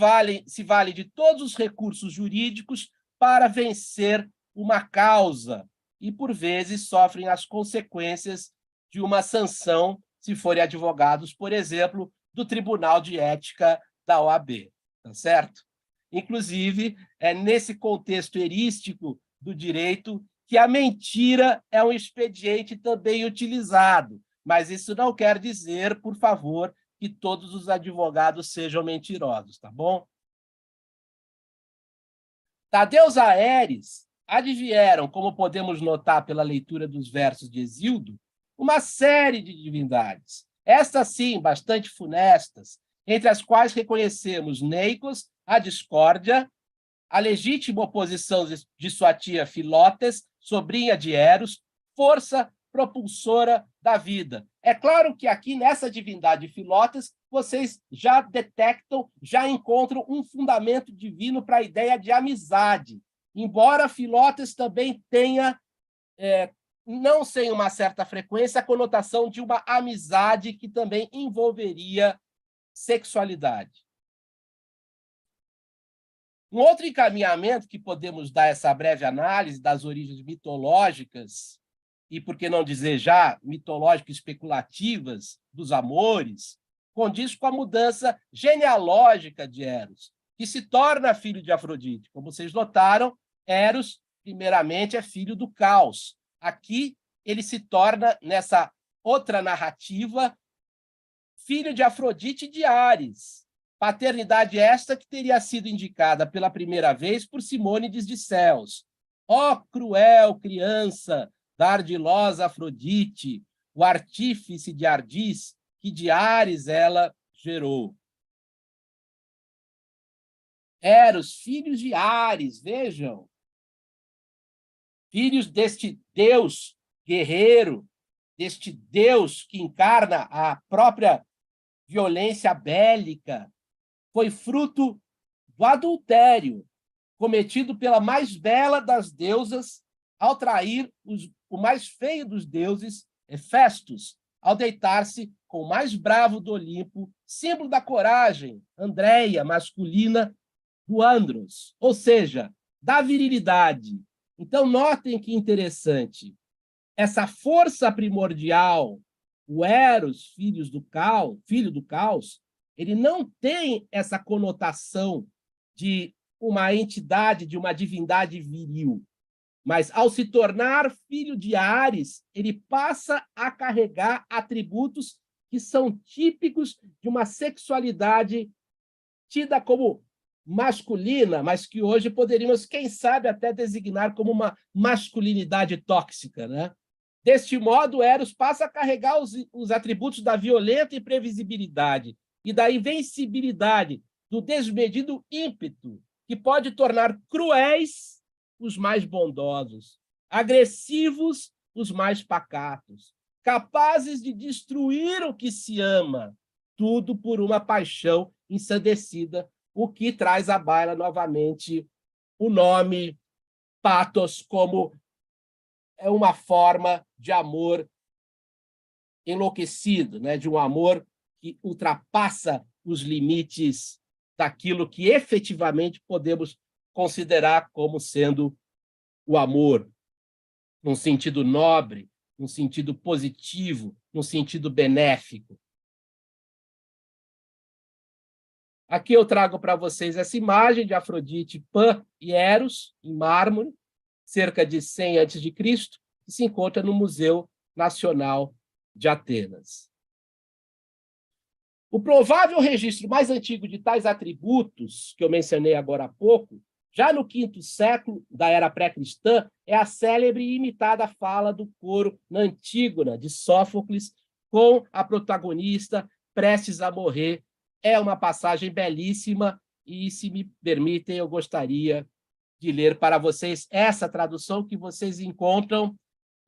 se vale de todos os recursos jurídicos para vencer uma causa e, por vezes, sofrem as consequências de uma sanção, se forem advogados, por exemplo, do Tribunal de Ética da OAB, tá certo? Inclusive, é nesse contexto erístico do direito que a mentira é um expediente também utilizado, mas isso não quer dizer, por favor, que todos os advogados sejam mentirosos, tá bom? Da deusa Ares advieram, como podemos notar pela leitura dos versos de Hesíodo, uma série de divindades, estas sim, bastante funestas, entre as quais reconhecemos Neikos, a discórdia, a legítima oposição de sua tia Filótes, sobrinha de Eros, força propulsora da vida. É claro que aqui nessa divindade Filótes vocês já detectam, já encontram um fundamento divino para a ideia de amizade, embora Filótes também tenha, não sem uma certa frequência, a conotação de uma amizade que também envolveria sexualidade. Um outro encaminhamento que podemos dar essa breve análise das origens mitológicas, e por que não dizer já mitológicas especulativas dos amores, condiz com a mudança genealógica de Eros, que se torna filho de Afrodite. Como vocês notaram, Eros, primeiramente, é filho do caos. Aqui, ele se torna, nessa outra narrativa, filho de Afrodite e de Ares. Paternidade esta que teria sido indicada pela primeira vez por Simônides de Céus. Ó cruel criança da ardilosa Afrodite, o artífice de Ardis, que de Ares ela gerou. Eros, filhos de Ares, vejam. Filhos deste deus guerreiro, deste Deus que encarna a própria violência bélica, foi fruto do adultério cometido pela mais bela das deusas ao trair o mais feio dos deuses, Hefestos, ao deitar-se com o mais bravo do Olimpo, símbolo da coragem, Andreia, masculina, do Andros, ou seja, da virilidade. Então, notem que interessante. Essa força primordial, o Eros, filho do caos, ele não tem essa conotação de uma entidade, de uma divindade viril. Mas, ao se tornar filho de Ares, ele passa a carregar atributos que são típicos de uma sexualidade tida como masculina, mas que hoje poderíamos, quem sabe, até designar como uma masculinidade tóxica, né? Deste modo, Eros passa a carregar os atributos da violenta imprevisibilidade e da invencibilidade, do desmedido ímpeto, que pode tornar cruéis os mais bondosos, agressivos os mais pacatos, capazes de destruir o que se ama, tudo por uma paixão ensandecida, o que traz à baila novamente o nome pathos como uma forma de amor enlouquecido, né? De um amor que ultrapassa os limites daquilo que efetivamente podemos considerar como sendo o amor, num sentido nobre, num sentido positivo, num sentido benéfico. Aqui eu trago para vocês essa imagem de Afrodite, Pan e Eros, em mármore, cerca de 100 a.C., que se encontra no Museu Nacional de Atenas. O provável registro mais antigo de tais atributos, que eu mencionei agora há pouco, já no V século da era pré-cristã, é a célebre e imitada fala do coro na Antígona, de Sófocles, com a protagonista prestes a morrer. É uma passagem belíssima e, se me permitem, eu gostaria de ler para vocês essa tradução que vocês encontram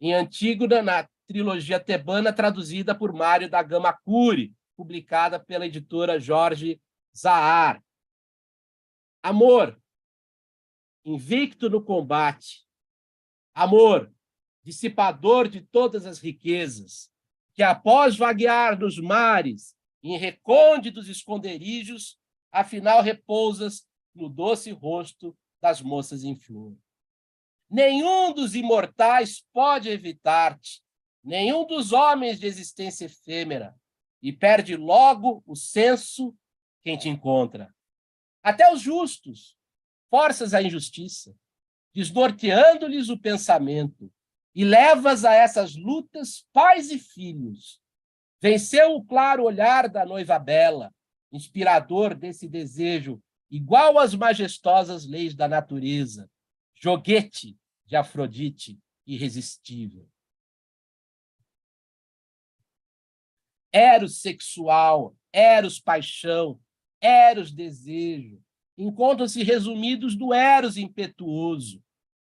em Antígona, na trilogia tebana, traduzida por Mário da Gama Cury, publicada pela editora Jorge Zahar. Amor, invicto no combate. Amor, dissipador de todas as riquezas, que após vaguear nos mares, em recônditos esconderijos, afinal repousas no doce rosto das moças em flor. Nenhum dos imortais pode evitar-te, nenhum dos homens de existência efêmera, e perde logo o senso quem te encontra. Até os justos forças a injustiça, desnorteando-lhes o pensamento, e levas a essas lutas pais e filhos. Venceu o claro olhar da noiva bela, inspirador desse desejo, igual às majestosas leis da natureza, joguete de Afrodite irresistível. Eros sexual, Eros paixão, Eros desejo, encontram-se resumidos no Eros impetuoso.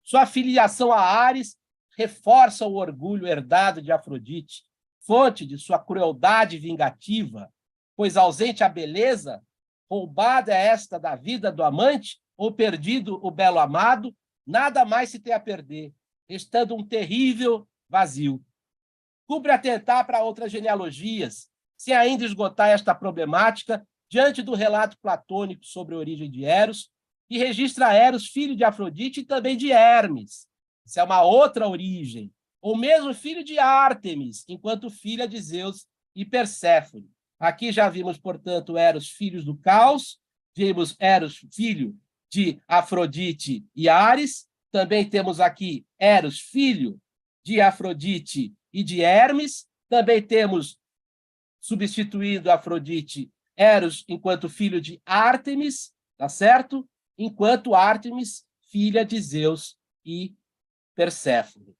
Sua filiação a Ares reforça o orgulho herdado de Afrodite, fonte de sua crueldade vingativa, pois ausente a beleza, roubada é esta da vida do amante, ou perdido o belo amado, nada mais se tem a perder, estando um terrível vazio. Cumpre atentar para outras genealogias, sem ainda esgotar esta problemática, diante do relato platônico sobre a origem de Eros, que registra Eros, filho de Afrodite e também de Hermes. Isso é uma outra origem. Ou mesmo filho de Ártemis, enquanto filha de Zeus e Perséfone. Aqui já vimos, portanto, Eros, filhos do caos, vimos Eros, filho de Afrodite e Ares, também temos aqui Eros, filho de Afrodite e de Hermes, também temos, substituindo Afrodite, Eros enquanto filho de Ártemis, tá certo? Enquanto Ártemis, filha de Zeus e Perséfone.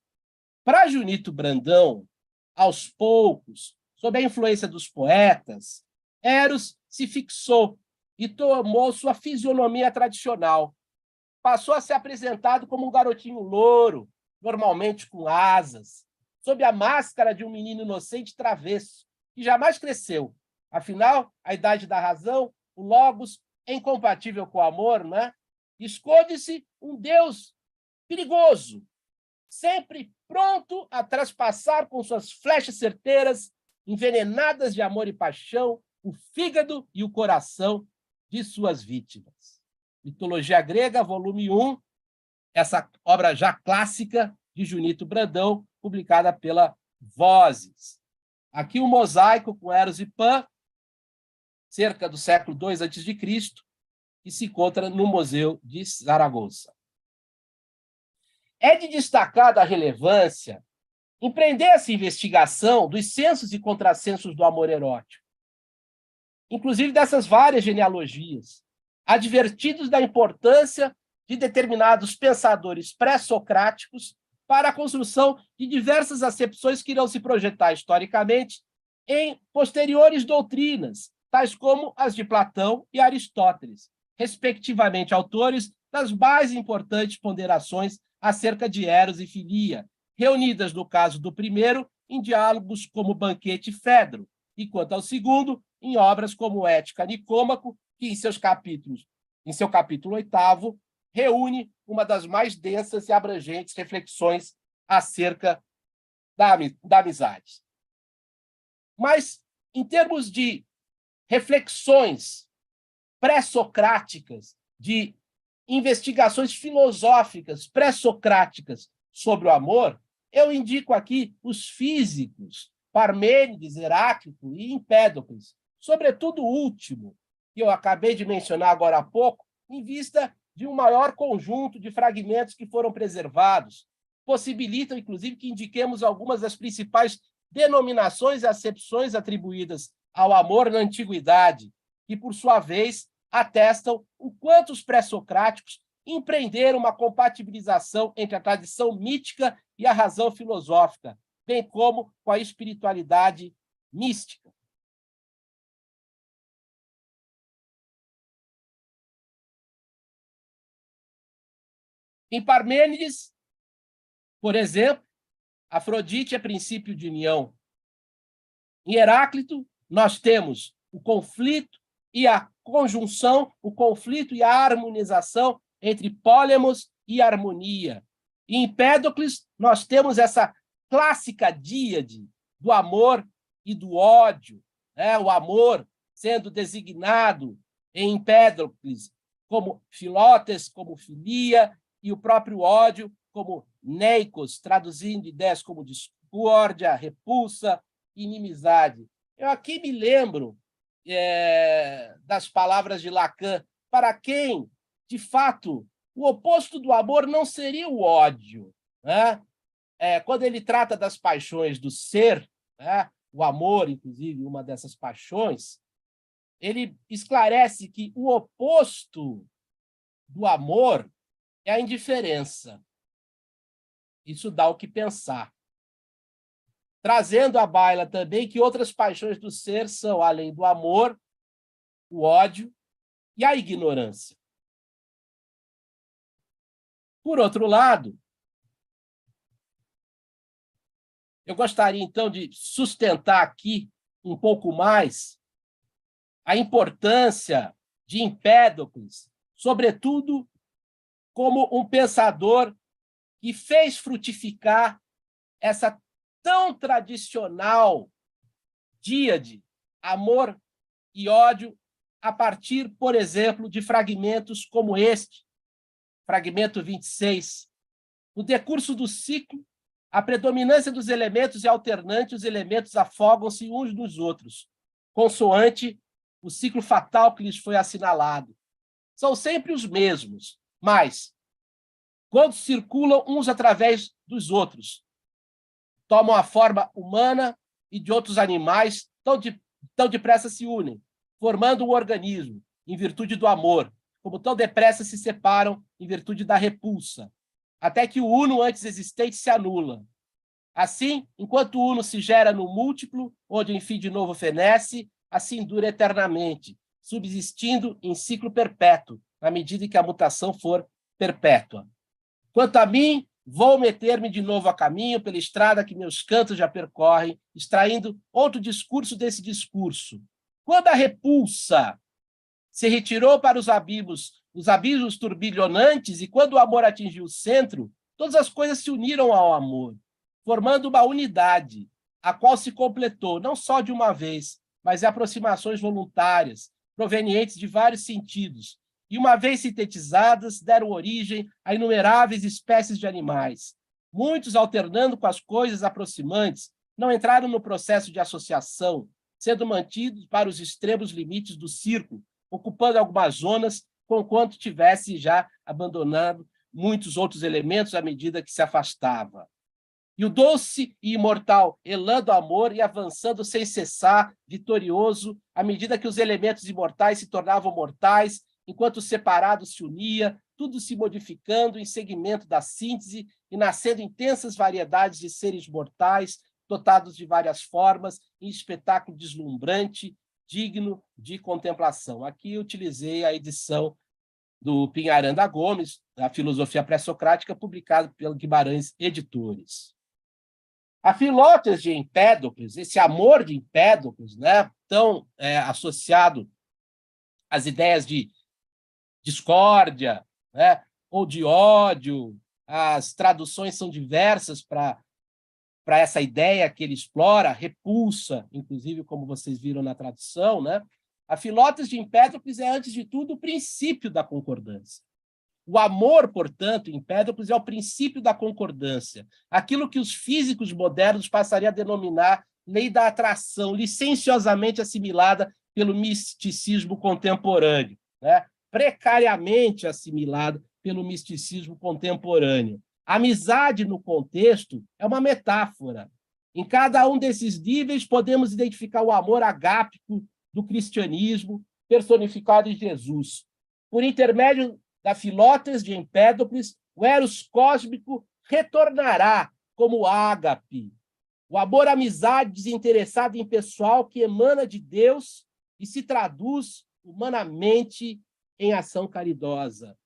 Para Junito Brandão, aos poucos, sob a influência dos poetas, Eros se fixou e tomou sua fisionomia tradicional. Passou a ser apresentado como um garotinho louro, normalmente com asas, sob a máscara de um menino inocente travesso, que jamais cresceu. Afinal, a idade da razão, o logos, é incompatível com o amor, né? Esconde-se um Deus perigoso, sempre pronto a traspassar com suas flechas certeiras, envenenadas de amor e paixão, o fígado e o coração de suas vítimas. Mitologia Grega, volume 1, essa obra já clássica de Junito Brandão, publicada pela Vozes. Aqui um mosaico com Eros e Pan, cerca do século II a.C., que se encontra no Museu de Zaragoza. É de destacar a relevância empreender essa investigação dos sensos e contrassensos do amor erótico, inclusive dessas várias genealogias, advertidos da importância de determinados pensadores pré-socráticos para a construção de diversas acepções que irão se projetar historicamente em posteriores doutrinas, tais como as de Platão e Aristóteles, respectivamente autores das mais importantes ponderações acerca de Eros e Filia, reunidas, no caso do primeiro, em diálogos como Banquete e Fedro, e, quanto ao segundo, em obras como Ética Nicômaco, que, em seu capítulo 8º, reúne uma das mais densas e abrangentes reflexões acerca da amizade. Mas, em termos de reflexões pré-socráticas, de investigações filosóficas pré-socráticas sobre o amor, eu indico aqui os físicos Parmênides, Heráclito e Empédocles, sobretudo o último, que eu acabei de mencionar agora há pouco, em vista de um maior conjunto de fragmentos que foram preservados, possibilitam, inclusive, que indiquemos algumas das principais denominações e acepções atribuídas ao amor na antiguidade, que, por sua vez, atestam o quanto os pré-socráticos empreenderam uma compatibilização entre a tradição mítica e a razão filosófica, bem como com a espiritualidade mística. Em Parmênides, por exemplo, Afrodite é princípio de união. Em Heráclito, nós temos o conflito e a conjunção, o conflito e a harmonização entre pólemos e harmonia. E em Empédocles, nós temos essa clássica díade do amor e do ódio, né? O amor sendo designado em Empédocles como filótes, como filia, e o próprio ódio como neikos, traduzindo ideias como discórdia, repulsa, inimizade. Eu aqui me lembro das palavras de Lacan, para quem, de fato, o oposto do amor não seria o ódio, né? Quando ele trata das paixões do ser, né? O amor, inclusive, uma dessas paixões, ele esclarece que o oposto do amor é a indiferença. Isso dá o que pensar. Trazendo à baila também que outras paixões do ser são, além do amor, o ódio e a ignorância. Por outro lado, eu gostaria, então, de sustentar aqui um pouco mais a importância de Empédocles, sobretudo como um pensador que fez frutificar essa tão tradicional díade, amor e ódio, a partir, por exemplo, de fragmentos como este, fragmento 26. No decurso do ciclo, a predominância dos elementos é alternante, os elementos afogam-se uns nos outros, consoante o ciclo fatal que lhes foi assinalado. São sempre os mesmos, mas, quando circulam uns através dos outros, tomam a forma humana e de outros animais, tão depressa se unem, formando um organismo, em virtude do amor, como tão depressa se separam, em virtude da repulsa, até que o uno antes existente se anula. Assim, enquanto o uno se gera no múltiplo, onde enfim de novo fenece, assim dura eternamente, subsistindo em ciclo perpétuo, na medida em que a mutação for perpétua. Quanto a mim, Vou meter-me de novo a caminho pela estrada que meus cantos já percorrem, extraindo outro discurso desse discurso. Quando a repulsa se retirou para os abismos turbilhonantes, e quando o amor atingiu o centro, todas as coisas se uniram ao amor, formando uma unidade, a qual se completou não só de uma vez, mas em aproximações voluntárias, provenientes de vários sentidos, e uma vez sintetizadas, deram origem a inumeráveis espécies de animais. Muitos, alternando com as coisas aproximantes, não entraram no processo de associação, sendo mantidos para os extremos limites do círculo, ocupando algumas zonas, conquanto tivesse já abandonado muitos outros elementos à medida que se afastava. E o doce e imortal elan do amor ia avançando sem cessar, vitorioso, à medida que os elementos imortais se tornavam mortais, enquanto o separado se unia, tudo se modificando em segmento da síntese e nascendo intensas variedades de seres mortais, dotados de várias formas, em espetáculo deslumbrante, digno de contemplação. Aqui utilizei a edição do Pinharanda Gomes, a Filosofia Pré-Socrática, publicada pelo Guimarães Editores. A Filóteles de Empédocles, esse amor de Empédocles, né, tão associado às ideias de discórdia, né, ou de ódio, as traduções são diversas para essa ideia que ele explora, repulsa, inclusive, como vocês viram na tradução, né? A Filóteles de Empédocles é, antes de tudo, o princípio da concordância. O amor, portanto, em Empédocles é o princípio da concordância, aquilo que os físicos modernos passariam a denominar lei da atração, licenciosamente assimilada pelo misticismo contemporâneo, né? Precariamente assimilada pelo misticismo contemporâneo. A amizade, no contexto, é uma metáfora. Em cada um desses níveis, podemos identificar o amor agápico do cristianismo, personificado em Jesus. Por intermédio da Filóteles de Empédocles, o eros cósmico retornará como ágape, o amor-amizade desinteressado e impessoal que emana de Deus e se traduz humanamente em ação caridosa.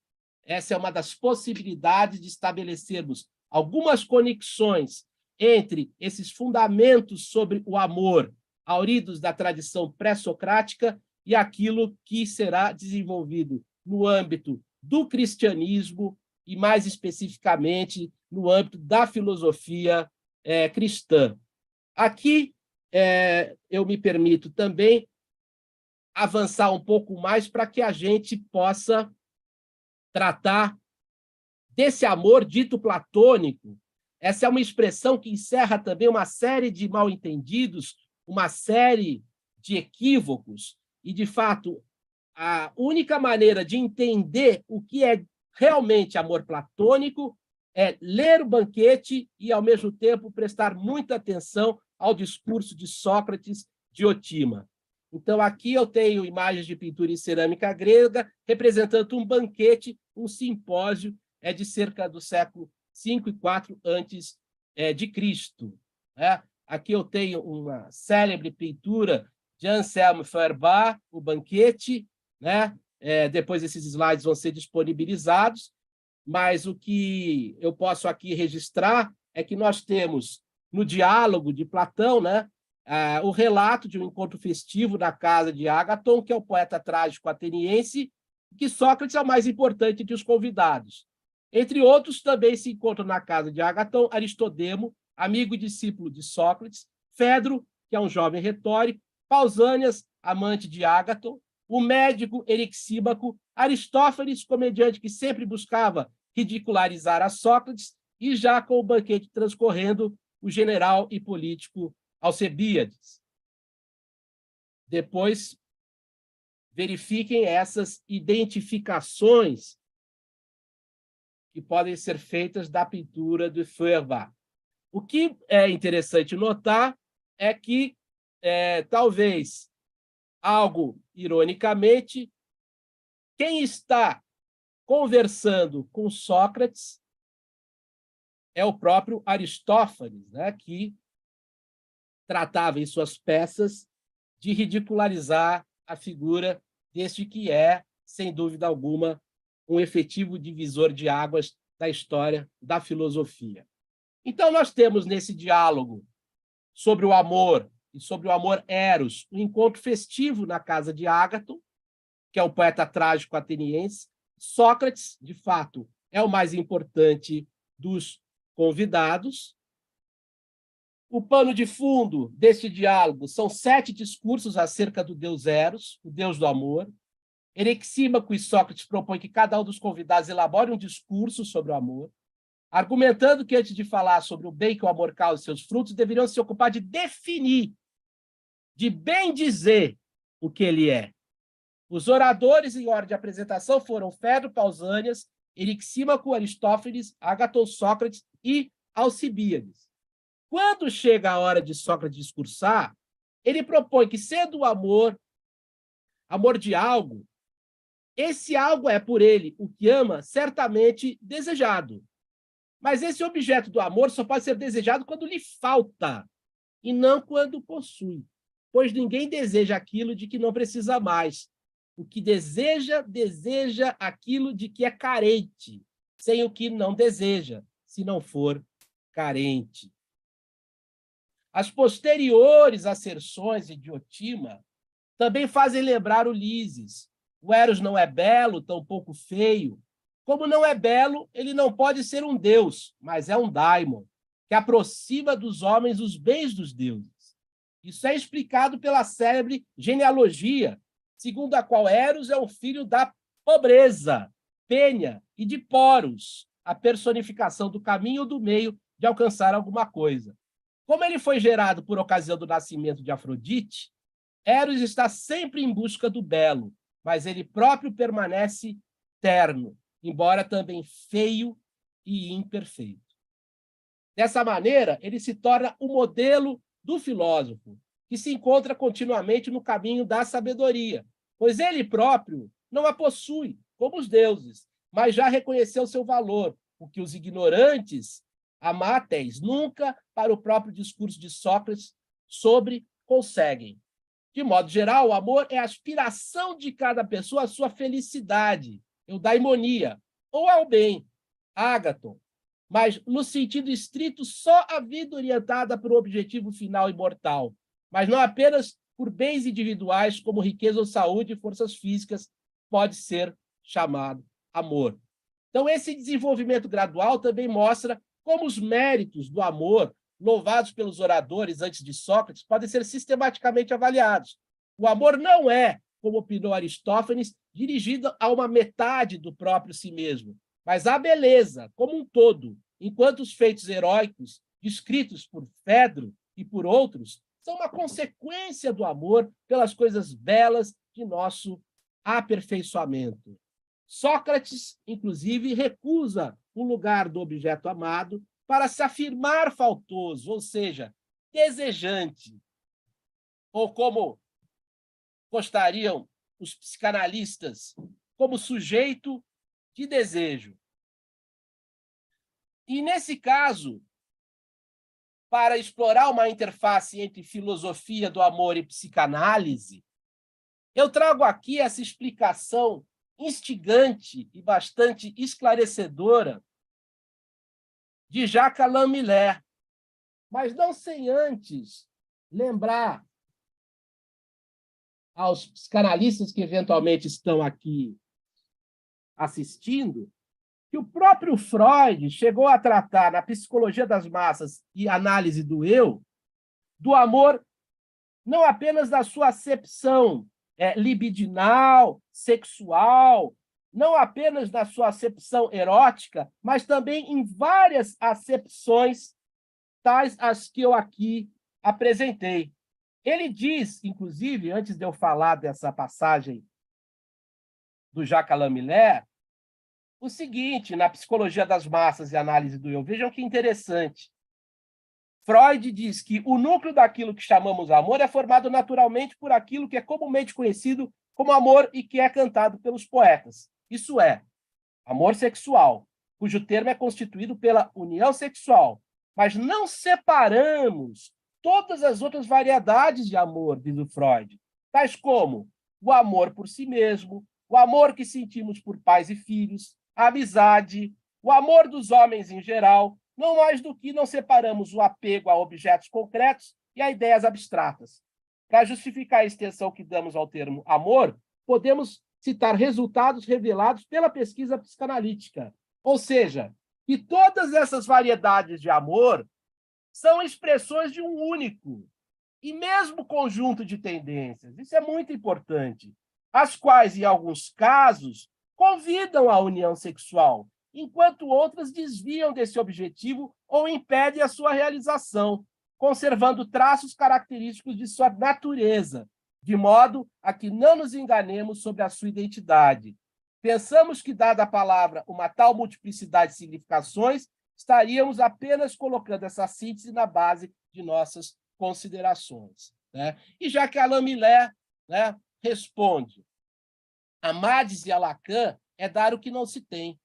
Essa é uma das possibilidades de estabelecermos algumas conexões entre esses fundamentos sobre o amor, auridos da tradição pré-socrática, e aquilo que será desenvolvido no âmbito do cristianismo e, mais especificamente, no âmbito da filosofia cristã. Aqui, eu me permito também avançar um pouco mais para que a gente possa tratar desse amor dito platônico. Essa é uma expressão que encerra também uma série de mal-entendidos, uma série de equívocos, e, de fato, a única maneira de entender o que é realmente amor platônico é ler o Banquete e, ao mesmo tempo, prestar muita atenção ao discurso de Sócrates Diotima. Então, aqui eu tenho imagens de pintura em cerâmica grega representando um banquete, um simpósio de cerca do século 5 e 4 antes de Cristo. Aqui eu tenho uma célebre pintura de Anselmo Feuerbach, o Banquete, né? Depois esses slides vão ser disponibilizados, mas o que eu posso aqui registrar é que nós temos, no diálogo de Platão, né, o relato de um encontro festivo na casa de Ágaton, que é o poeta trágico ateniense, que Sócrates é o mais importante de os convidados. Entre outros, também se encontram na casa de Ágaton Aristodemo, amigo e discípulo de Sócrates, Fedro, que é um jovem retórico, Pausânias, amante de Ágaton, o médico Erixímaco, Aristófanes, comediante que sempre buscava ridicularizar a Sócrates, e já com o banquete transcorrendo, o general e político Alcebíades. Depois, verifiquem essas identificações que podem ser feitas da pintura de Feuerbach. O que é interessante notar é que, talvez, algo ironicamente, quem está conversando com Sócrates é o próprio Aristófanes, né, que tratava em suas peças de ridicularizar a figura deste que é, sem dúvida alguma, um efetivo divisor de águas da história da filosofia. Então, nós temos nesse diálogo sobre o amor e sobre o amor eros, um encontro festivo na casa de Ágaton, que é o poeta trágico ateniense. Sócrates, de fato, é o mais importante dos convidados. O pano de fundo deste diálogo são 7 discursos acerca do deus Eros, o deus do amor. Erexímaco e Sócrates propõem que cada um dos convidados elabore um discurso sobre o amor, argumentando que, antes de falar sobre o bem que o amor causa e seus frutos, deveriam se ocupar de definir, de bem dizer o que ele é. Os oradores em ordem de apresentação foram Fedro, Pausânias, Erixímaco, Aristófanes, Ágaton, Sócrates e Alcibíades. Quando chega a hora de Sócrates discursar, ele propõe que, sendo o amor de algo, esse algo é, por ele, o que ama, certamente desejado. Mas esse objeto do amor só pode ser desejado quando lhe falta, e não quando possui, pois ninguém deseja aquilo de que não precisa mais. O que deseja, deseja aquilo de que é carente, sem o que não deseja, se não for carente. As posteriores asserções de Diotima também fazem lembrar Ulisses. O Eros não é belo, tampouco feio. Como não é belo, ele não pode ser um deus, mas é um daimon, que aproxima dos homens os bens dos deuses. Isso é explicado pela célebre genealogia, segundo a qual Eros é o filho da pobreza, Pênia e de Poros, a personificação do caminho do meio de alcançar alguma coisa. Como ele foi gerado por ocasião do nascimento de Afrodite, Eros está sempre em busca do belo, mas ele próprio permanece terno, embora também feio e imperfeito. Dessa maneira, ele se torna o modelo do filósofo, que se encontra continuamente no caminho da sabedoria, pois ele próprio não a possui, como os deuses, mas já reconheceu seu valor, o que os ignorantes, amáteis, nunca, para o próprio discurso de Sócrates, conseguem. De modo geral, o amor é a aspiração de cada pessoa à sua felicidade, eudaimonia, ou ao bem, ágaton, mas, no sentido estrito, só a vida orientada para o objetivo final imortal, mas não apenas por bens individuais como riqueza ou saúde e forças físicas, pode ser chamado amor. Então, esse desenvolvimento gradual também mostra como os méritos do amor, louvados pelos oradores antes de Sócrates, podem ser sistematicamente avaliados. O amor não é, como opinou Aristófanes, dirigido a uma metade do próprio si mesmo, mas à beleza como um todo, enquanto os feitos heróicos, descritos por Fedro e por outros, são uma consequência do amor pelas coisas belas de nosso aperfeiçoamento. Sócrates, inclusive, recusa o lugar do objeto amado para se afirmar faltoso, ou seja, desejante, ou como gostariam os psicanalistas, como sujeito de desejo. E, nesse caso, para explorar uma interface entre filosofia do amor e psicanálise, eu trago aqui essa explicação instigante e bastante esclarecedora de Jacques Alain Miller, mas não sem antes lembrar aos psicanalistas que eventualmente estão aqui assistindo que o próprio Freud chegou a tratar na Psicologia das Massas e Análise do Eu do amor não apenas na sua acepção libidinal, sexual, não apenas na sua acepção erótica, mas também em várias acepções, tais as que eu aqui apresentei. Ele diz, inclusive, antes de eu falar dessa passagem do Jacques Alain Miller, o seguinte, na Psicologia das Massas e Análise do Eu. Vejam que interessante. Freud diz que o núcleo daquilo que chamamos amor é formado naturalmente por aquilo que é comumente conhecido como amor e que é cantado pelos poetas. Isso é, amor sexual, cujo termo é constituído pela união sexual. Mas não separamos todas as outras variedades de amor, diz o Freud, tais como o amor por si mesmo, o amor que sentimos por pais e filhos, a amizade, O amor dos homens em geral, não mais do que não separamos o apego a objetos concretos e a ideias abstratas. Para justificar a extensão que damos ao termo amor, podemos citar resultados revelados pela pesquisa psicanalítica. Ou seja, que todas essas variedades de amor são expressões de um único e mesmo conjunto de tendências. Isso é muito importante. As quais, em alguns casos, convidam à união sexual, enquanto outras desviam desse objetivo ou impedem a sua realização, conservando traços característicos de sua natureza, de modo a que não nos enganemos sobre a sua identidade. Pensamos que, dada a palavra uma tal multiplicidade de significações, estaríamos apenas colocando essa síntese na base de nossas considerações. Né? E já que Alain Miller, né, responde, amar, dizia Lacan, é dar o que não se tem.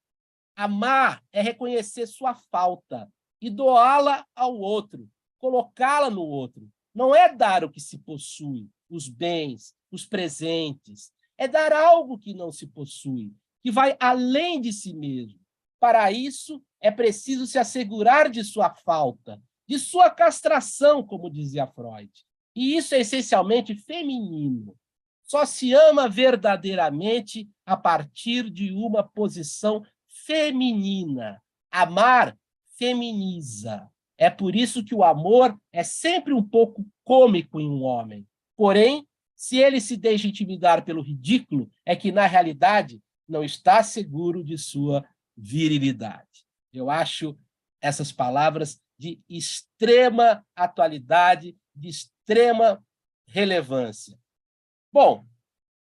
Amar é reconhecer sua falta e doá-la ao outro, colocá-la no outro. Não é dar o que se possui, os bens, os presentes. É dar algo que não se possui, que vai além de si mesmo. Para isso, é preciso se assegurar de sua falta, de sua castração, como dizia Freud. E isso é essencialmente feminino. Só se ama verdadeiramente a partir de uma posição feminina. Amar feminiza. É por isso que o amor é sempre um pouco cômico em um homem. Porém, se ele se deixa intimidar pelo ridículo, é que, na realidade, não está seguro de sua virilidade. Eu acho essas palavras de extrema atualidade, de extrema relevância. Bom,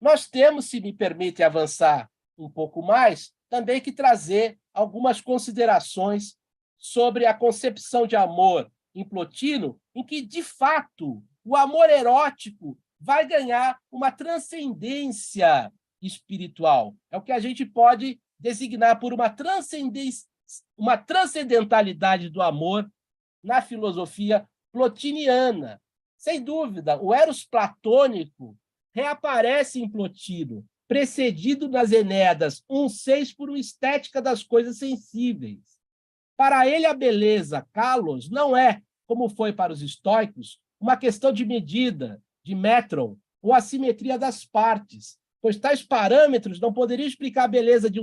nós temos, se me permite avançar um pouco mais, também que trazer algumas considerações sobre a concepção de amor em Plotino, em que, de fato, o amor erótico vai ganhar uma transcendência espiritual. É o que a gente pode designar por uma transcendentalidade do amor na filosofia plotiniana. Sem dúvida, o eros platônico reaparece em Plotino, precedido nas Enéadas 1:6 por uma estética das coisas sensíveis. Para ele, a beleza, kalos, não é, como foi para os estoicos, uma questão de medida, de metron, ou assimetria das partes, pois tais parâmetros não poderiam explicar a beleza de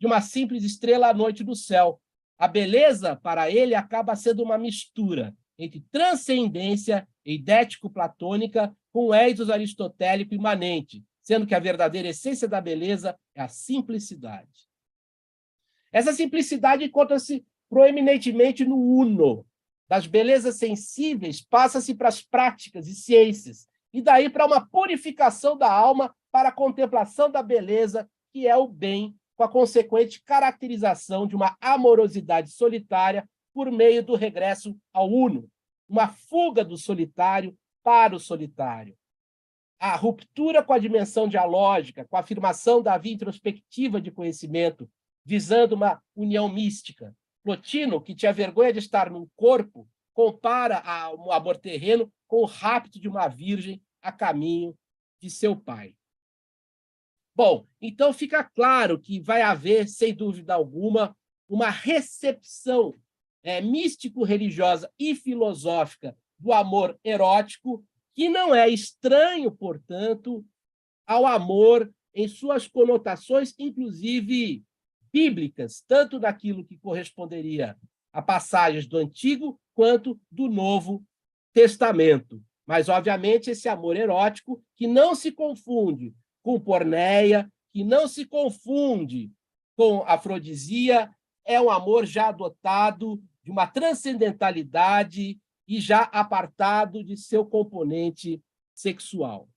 uma simples estrela à noite do céu. A beleza, para ele, acaba sendo uma mistura entre transcendência eidético-platônica com o ethos aristotélico imanente, sendo que a verdadeira essência da beleza é a simplicidade. Essa simplicidade encontra-se proeminentemente no uno. Das belezas sensíveis, passa-se para as práticas e ciências, e daí para uma purificação da alma para a contemplação da beleza, que é o bem, com a consequente caracterização de uma amorosidade solitária por meio do regresso ao uno, uma fuga do solitário para o solitário. A ruptura com a dimensão dialógica, com a afirmação da via introspectiva de conhecimento, visando uma união mística. Plotino, que tinha vergonha de estar num corpo, compara o amor terreno com o rapto de uma virgem a caminho de seu pai. Bom, então fica claro que vai haver, sem dúvida alguma, uma recepção místico-religiosa e filosófica do amor erótico, que não é estranho, portanto, ao amor em suas conotações, inclusive bíblicas, tanto naquilo que corresponderia a passagens do Antigo quanto do Novo Testamento. Mas, obviamente, esse amor erótico que não se confunde com porneia, que não se confunde com afrodisia, é um amor já dotado de uma transcendentalidade e já apartado de seu componente sexual.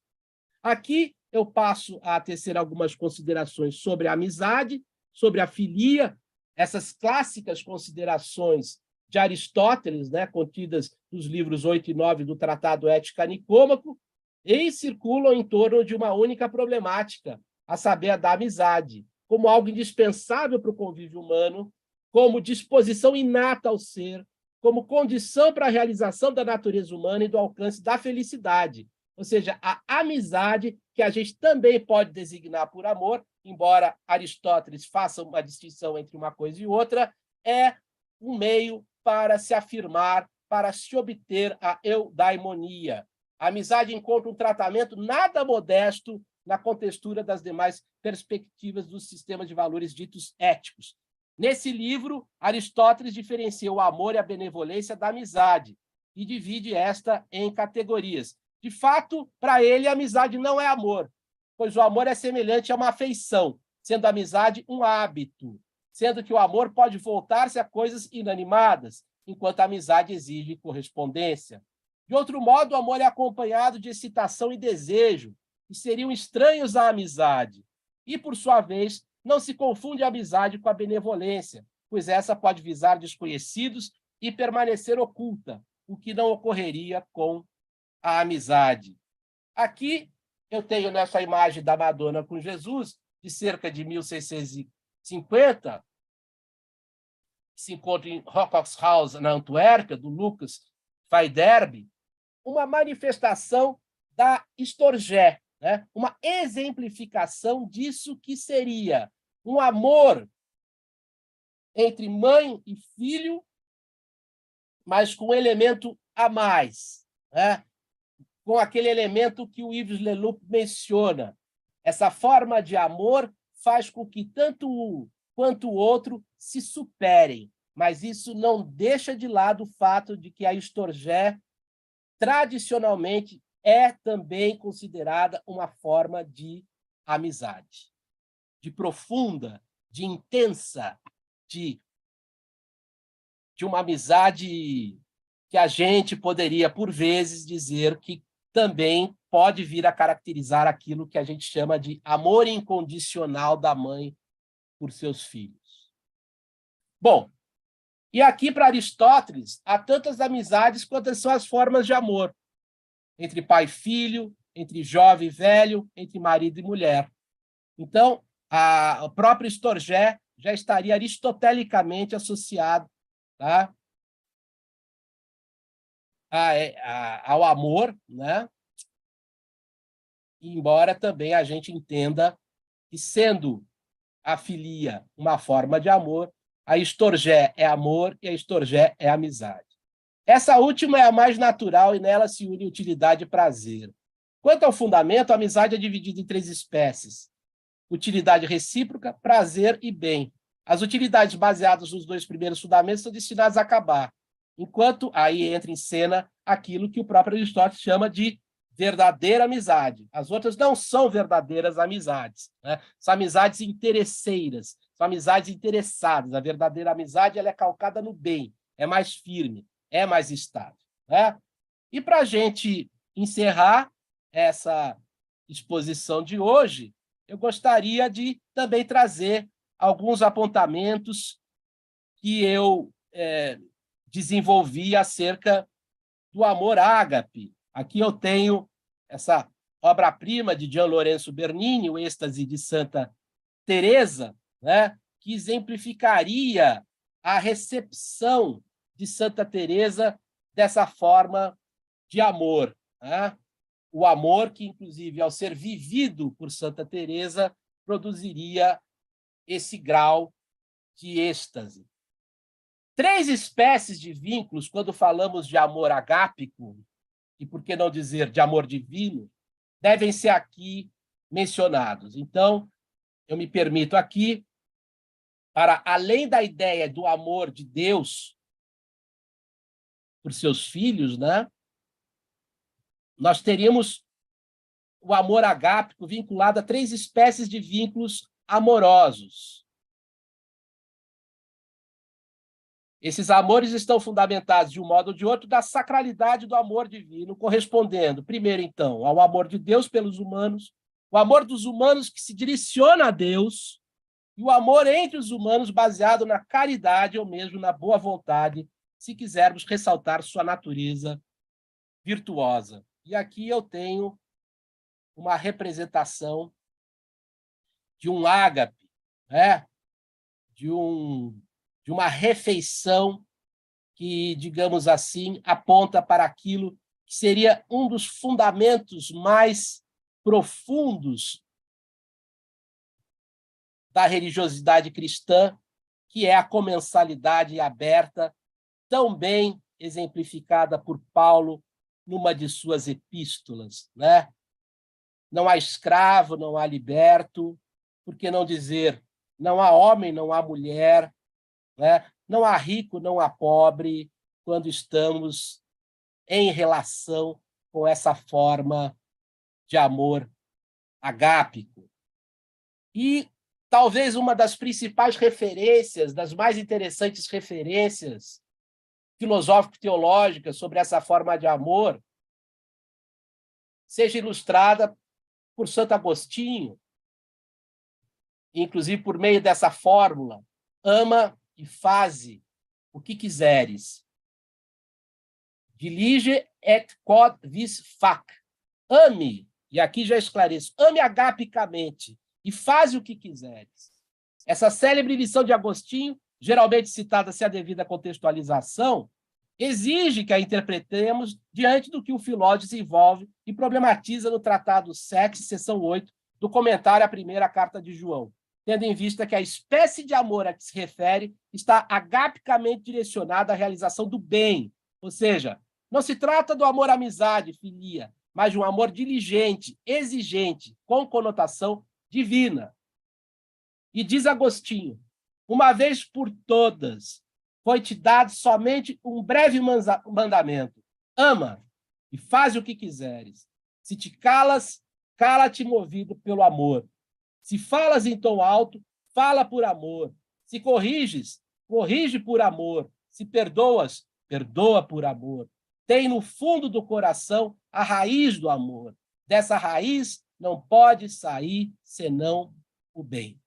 Aqui eu passo a tecer algumas considerações sobre a amizade, sobre a filia, essas clássicas considerações de Aristóteles, né, contidas nos livros 8 e 9 do Tratado Ética Nicômaco, e circulam em torno de uma única problemática, a saber, a da amizade, como algo indispensável para o convívio humano, como disposição inata ao ser, como condição para a realização da natureza humana e do alcance da felicidade, ou seja, a amizade, que a gente também pode designar por amor, embora Aristóteles faça uma distinção entre uma coisa e outra, é um meio para se afirmar, para se obter a eudaimonia. A amizade encontra um tratamento nada modesto na contextura das demais perspectivas dos sistemas de valores ditos éticos. Nesse livro, Aristóteles diferencia o amor e a benevolência da amizade e divide esta em categorias. De fato, para ele, a amizade não é amor, pois o amor é semelhante a uma afeição, sendo a amizade um hábito, sendo que o amor pode voltar-se a coisas inanimadas, enquanto a amizade exige correspondência. De outro modo, o amor é acompanhado de excitação e desejo, que seriam estranhos à amizade. E, por sua vez, não se confunde a amizade com a benevolência, pois essa pode visar desconhecidos e permanecer oculta, o que não ocorreria com a amizade. Aqui eu tenho nessa imagem da Madonna com Jesus, de cerca de 1650, que se encontra em Rockhouse, na Antuérpia, do Lucas Feiderbe, uma manifestação da Storgé, né? Uma exemplificação disso que seria um amor entre mãe e filho, mas com um elemento a mais, né? Com aquele elemento que o Yves Leloup menciona. Essa forma de amor faz com que tanto um quanto o outro se superem, mas isso não deixa de lado o fato de que a Storgé, tradicionalmente, é também considerada uma forma de amizade, de profunda, de intensa, de uma amizade que a gente poderia, por vezes, dizer que também pode vir a caracterizar aquilo que a gente chama de amor incondicional da mãe por seus filhos. Bom, e aqui para Aristóteles, há tantas amizades quanto são as formas de amor, entre pai e filho, entre jovem e velho, entre marido e mulher. Então, a própria Storgé já estaria aristotelicamente associado, tá, ao amor, né? Embora também a gente entenda que, sendo a filia uma forma de amor, a Storgé é amor e a Storgé é amizade. Essa última é a mais natural e nela se une utilidade e prazer. Quanto ao fundamento, a amizade é dividida em 3 espécies: utilidade recíproca, prazer e bem. As utilidades baseadas nos 2 primeiros fundamentos são destinadas a acabar, enquanto aí entra em cena aquilo que o próprio Aristóteles chama de verdadeira amizade. As outras não são verdadeiras amizades, né? São amizades interesseiras, são amizades interessadas. A verdadeira amizade, ela é calcada no bem, é mais firme, é mais estável, né? E para a gente encerrar essa exposição de hoje, eu gostaria de também trazer alguns apontamentos que eu desenvolvi acerca do amor ágape. Aqui eu tenho essa obra-prima de Gian Lorenzo Bernini, o Êxtase de Santa Teresa, né, que exemplificaria a recepção de Santa Teresa dessa forma de amor, né? O amor que, inclusive, ao ser vivido por Santa Teresa, produziria esse grau de êxtase. 3 espécies de vínculos, quando falamos de amor agápico, e por que não dizer de amor divino, devem ser aqui mencionados. Então, eu me permito aqui, para além da ideia do amor de Deus por seus filhos, né, nós teríamos o amor agápico vinculado a 3 espécies de vínculos amorosos. Esses amores estão fundamentados, de um modo ou de outro, da sacralidade do amor divino, correspondendo, primeiro, então, ao amor de Deus pelos humanos, o amor dos humanos que se direciona a Deus, e o amor entre os humanos baseado na caridade ou mesmo na boa vontade, se quisermos ressaltar sua natureza virtuosa. E aqui eu tenho uma representação de um ágape, né? de uma refeição que, digamos assim, aponta para aquilo que que seria um dos fundamentos mais profundos da religiosidade cristã, que é a comensalidade aberta, tão bem exemplificada por Paulo numa de suas epístolas, né? Não há escravo, não há liberto, por que não dizer não há homem, não há mulher, né? Não há rico, não há pobre, quando estamos em relação com essa forma de amor agápico. E talvez uma das principais referências, das mais interessantes referências filosófico-teológicas sobre essa forma de amor, seja ilustrada por Santo Agostinho, inclusive por meio dessa fórmula: ama e faze o que quiseres. Dilige et quod vis fac. Ame, e aqui já esclareço, ame agapicamente e faze o que quiseres. Essa célebre lição de Agostinho, geralmente citada sem a devida contextualização, exige que a interpretemos diante do que o filósofo desenvolve e problematiza no Tratado 7, seção 8, do comentário à primeira carta de João, tendo em vista que a espécie de amor a que se refere está agapicamente direcionada à realização do bem, ou seja, não se trata do amor à amizade, filia, mas de um amor diligente, exigente, com conotação divina. E diz Agostinho: uma vez por todas, foi-te dado somente um breve mandamento: ama e faz o que quiseres. Se te calas, cala-te movido pelo amor. Se falas em tom alto, fala por amor. Se corriges, corrige por amor. Se perdoas, perdoa por amor. Tem no fundo do coração a raiz do amor. Dessa raiz não pode sair senão o bem.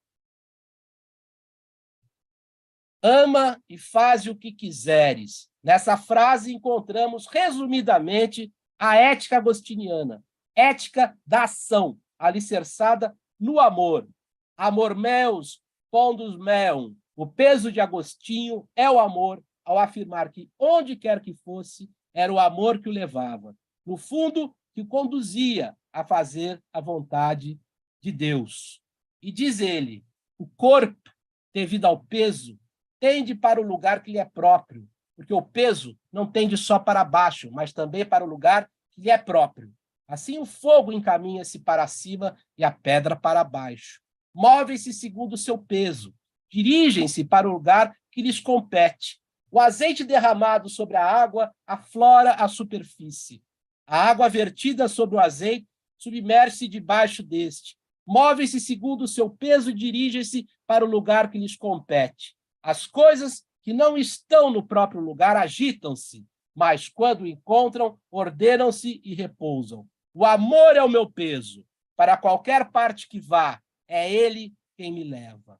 Ama e faz o que quiseres. Nessa frase encontramos, resumidamente, a ética agostiniana, ética da ação, alicerçada no amor. Amor meus, pondus meum. O peso de Agostinho é o amor, ao afirmar que, onde quer que fosse, era o amor que o levava. No fundo, que o conduzia a fazer a vontade de Deus. E diz ele: o corpo, devido ao peso, tende para o lugar que lhe é próprio, porque o peso não tende só para baixo, mas também para o lugar que lhe é próprio. Assim o fogo encaminha-se para cima e a pedra para baixo. Movem-se segundo o seu peso, dirigem-se para o lugar que lhes compete. O azeite derramado sobre a água aflora a superfície. A água vertida sobre o azeite submerge-se debaixo deste. Movem-se segundo o seu peso e dirigem-se para o lugar que lhes compete. As coisas que não estão no próprio lugar agitam-se, mas quando encontram, ordenam-se e repousam. O amor é o meu peso. Para qualquer parte que vá, é ele quem me leva.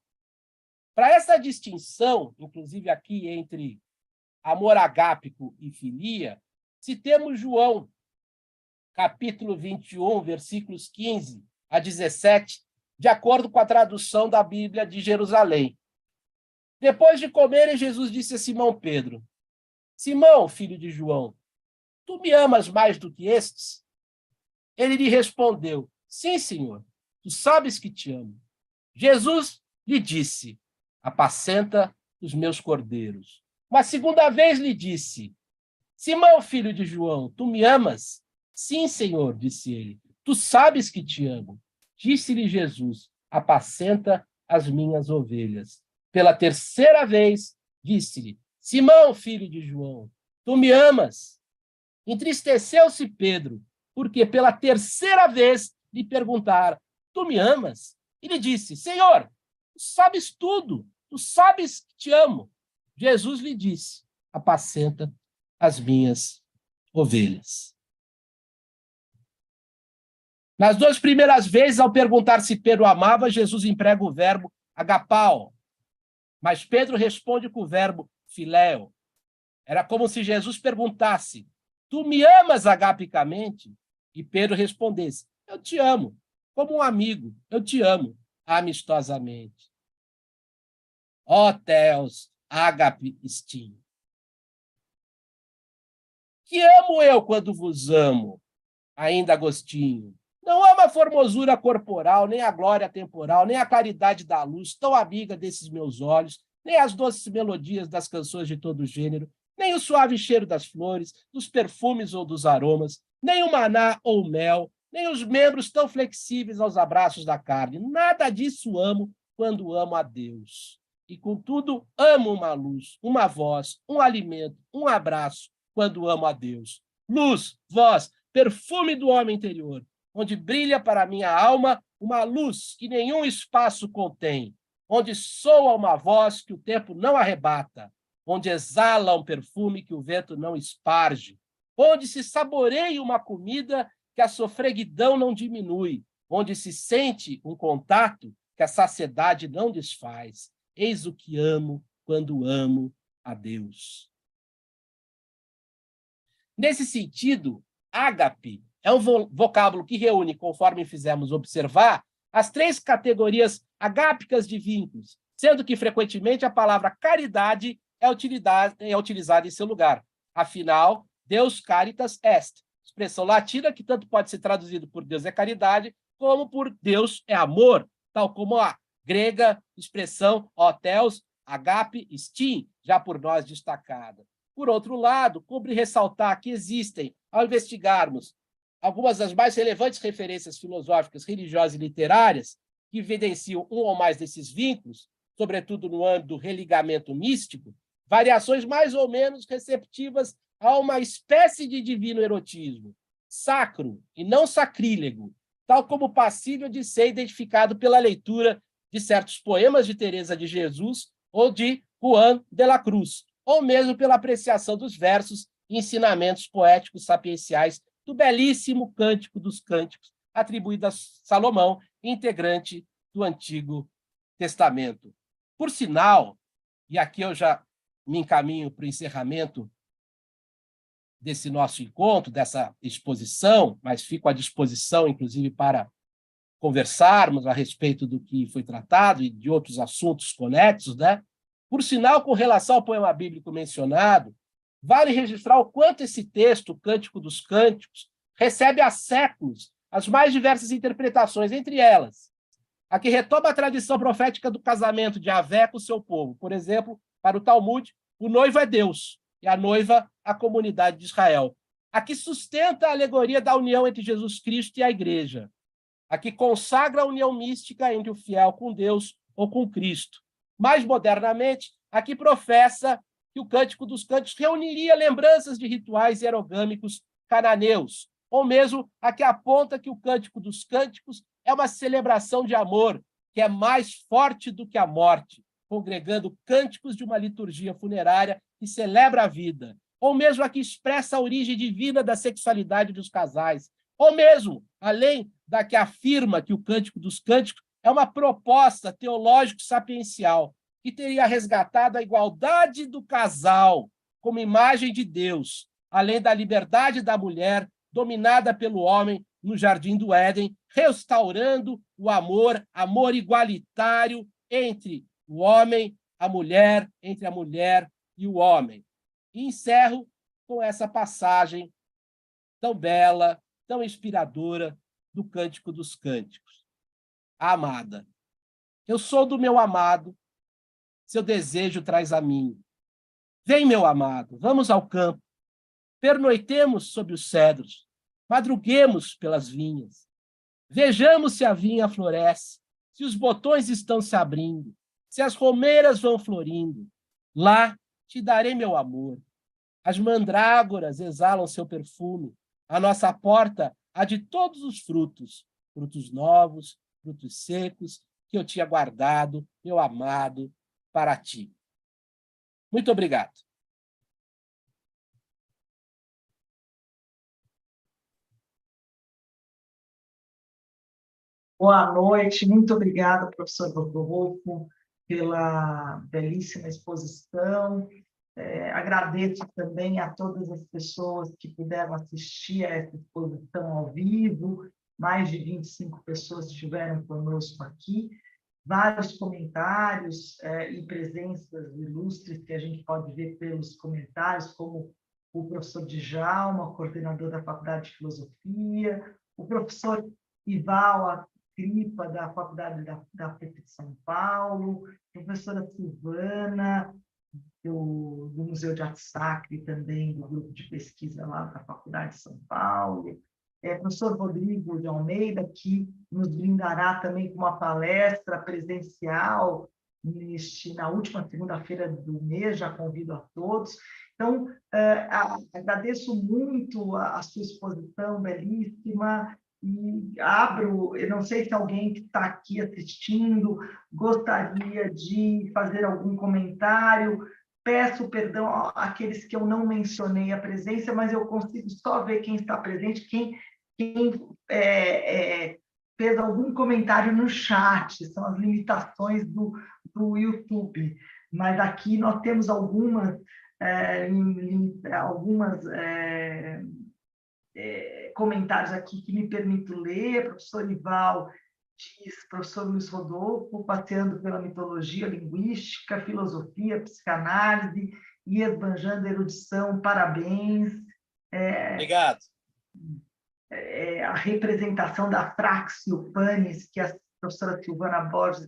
Para essa distinção, inclusive aqui entre amor agápico e filia, citemos João, capítulo 21, versículos 15 a 17, de acordo com a tradução da Bíblia de Jerusalém. Depois de comerem, Jesus disse a Simão Pedro: Simão, filho de João, tu me amas mais do que estes? Ele lhe respondeu: sim, Senhor, tu sabes que te amo. Jesus lhe disse: apacenta os meus cordeiros. Uma segunda vez lhe disse: Simão, filho de João, tu me amas? Sim, Senhor, disse ele, tu sabes que te amo. Disse-lhe Jesus: apacenta as minhas ovelhas. Pela terceira vez, disse-lhe: Simão, filho de João, tu me amas? Entristeceu-se Pedro, porque pela terceira vez lhe perguntaram: tu me amas? E lhe disse: Senhor, tu sabes tudo, tu sabes que te amo. Jesus lhe disse: apacenta as minhas ovelhas. Nas duas primeiras vezes, ao perguntar se Pedro amava, Jesus emprega o verbo agapao, mas Pedro responde com o verbo filéu. Era como se Jesus perguntasse: tu me amas agapicamente? E Pedro respondesse: eu te amo, como um amigo, eu te amo amistosamente. Ó Theos, agape estim. Que amo eu quando vos amo? Ainda Agostinho. Não ama a formosura corporal, nem a glória temporal, nem a claridade da luz, tão amiga desses meus olhos, nem as doces melodias das canções de todo gênero, nem o suave cheiro das flores, dos perfumes ou dos aromas, nem o maná ou o mel, nem os membros tão flexíveis aos abraços da carne. Nada disso amo quando amo a Deus. E, contudo, amo uma luz, uma voz, um alimento, um abraço, quando amo a Deus. Luz, voz, perfume do homem interior, onde brilha para minha alma uma luz que nenhum espaço contém, onde soa uma voz que o tempo não arrebata, onde exala um perfume que o vento não esparge, onde se saboreia uma comida que a sofreguidão não diminui, onde se sente um contato que a saciedade não desfaz. Eis o que amo quando amo a Deus. Nesse sentido, ágape é um vocábulo que reúne, conforme fizemos observar, as três categorias agápicas de vínculos, sendo que, frequentemente, a palavra caridade é utilizada em seu lugar. Afinal, Deus caritas est, expressão latina que tanto pode ser traduzido por Deus é caridade, como por Deus é amor, tal como a grega expressão theos, agape, stin, já por nós destacada. Por outro lado, cumpre ressaltar que existem, ao investigarmos algumas das mais relevantes referências filosóficas, religiosas e literárias que evidenciam um ou mais desses vínculos, sobretudo no âmbito do religamento místico, variações mais ou menos receptivas a uma espécie de divino erotismo, sacro e não sacrílego, tal como passível de ser identificado pela leitura de certos poemas de Teresa de Jesus ou de Juan de la Cruz, ou mesmo pela apreciação dos versos e ensinamentos poéticos sapienciais do belíssimo Cântico dos Cânticos, atribuído a Salomão, integrante do Antigo Testamento. Por sinal, e aqui eu já me encaminho para o encerramento desse nosso encontro, dessa exposição, mas fico à disposição, inclusive, para conversarmos a respeito do que foi tratado e de outros assuntos conexos, né? Por sinal, com relação ao poema bíblico mencionado, vale registrar o quanto esse texto, o Cântico dos Cânticos, recebe há séculos as mais diversas interpretações, entre elas a que retoma a tradição profética do casamento de Javé com o seu povo. Por exemplo, para o Talmud, o noivo é Deus e a noiva a comunidade de Israel. A que sustenta a alegoria da união entre Jesus Cristo e a igreja. A que consagra a união mística entre o fiel com Deus ou com Cristo. Mais modernamente, a que professa que o Cântico dos Cânticos reuniria lembranças de rituais hierogâmicos cananeus, ou mesmo a que aponta que o Cântico dos Cânticos é uma celebração de amor que é mais forte do que a morte, congregando cânticos de uma liturgia funerária que celebra a vida, ou mesmo a que expressa a origem divina da sexualidade dos casais, ou mesmo, além da que afirma que o Cântico dos Cânticos é uma proposta teológico-sapiencial que teria resgatado a igualdade do casal como imagem de Deus, além da liberdade da mulher dominada pelo homem no Jardim do Éden, restaurando o amor igualitário entre o homem, a mulher, entre a mulher e o homem. E encerro com essa passagem tão bela, tão inspiradora do Cântico dos Cânticos. A amada. Eu sou do meu amado, seu desejo traz a mim. Vem, meu amado, vamos ao campo. Pernoitemos sob os cedros, madruguemos pelas vinhas. Vejamos se a vinha floresce, se os botões estão se abrindo, se as romeiras vão florindo. Lá te darei meu amor. As mandrágoras exalam seu perfume. A nossa porta há de todos os frutos, frutos novos, frutos secos, que eu tinha guardado, meu amado, para ti. Muito obrigado. Boa noite, muito obrigada, professor Dr. Rodolfo, pela belíssima exposição. Agradeço também a todas as pessoas que puderam assistir a essa exposição ao vivo. Mais de 25 pessoas estiveram conosco aqui. Vários comentários e presenças ilustres que a gente pode ver pelos comentários, como o professor Djalma, coordenador da Faculdade de Filosofia, o professor Ival Cripa, da Faculdade da PUC de São Paulo, a professora Silvana, do Museu de Arte Sacra, também do grupo de pesquisa lá da Faculdade de São Paulo, professor Rodrigo de Almeida, que nos brindará também com uma palestra presencial na última segunda-feira do mês, já convido a todos. Então, agradeço muito a sua exposição belíssima e abro, eu não sei se alguém que está aqui assistindo gostaria de fazer algum comentário. Peço perdão àqueles que eu não mencionei a presença, mas eu consigo só ver quem está presente, quem fez algum comentário no chat, são as limitações do YouTube. Mas aqui nós temos algumas comentários aqui que me permito ler. Professor Ival diz: professor Luiz Rodolfo, passeando pela mitologia, linguística, filosofia, psicanálise e esbanjando erudição, parabéns. Obrigado. A representação da Fraxio Panis, que a professora Silvana Borges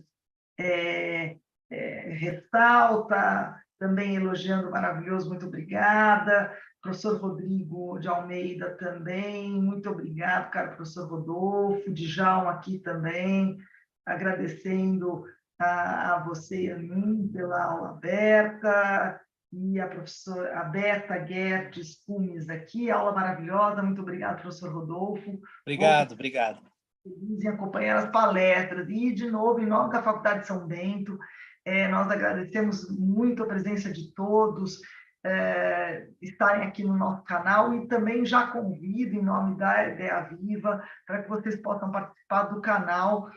ressalta, também elogiando, maravilhoso, muito obrigada. Professor Rodrigo de Almeida também, muito obrigado, caro professor Rodolfo, Djalma aqui também, agradecendo a você e a mim pela aula aberta, e a professora Berta Guedes Cumes aqui, aula maravilhosa, muito obrigado, professor Rodolfo. Obrigado, obrigado. Feliz em acompanhar as palestras, e, de novo, em nome da Faculdade de São Bento, nós agradecemos muito a presença de todos, estarem aqui no nosso canal, e também já convido, em nome da Ideia Viva, para que vocês possam participar do canal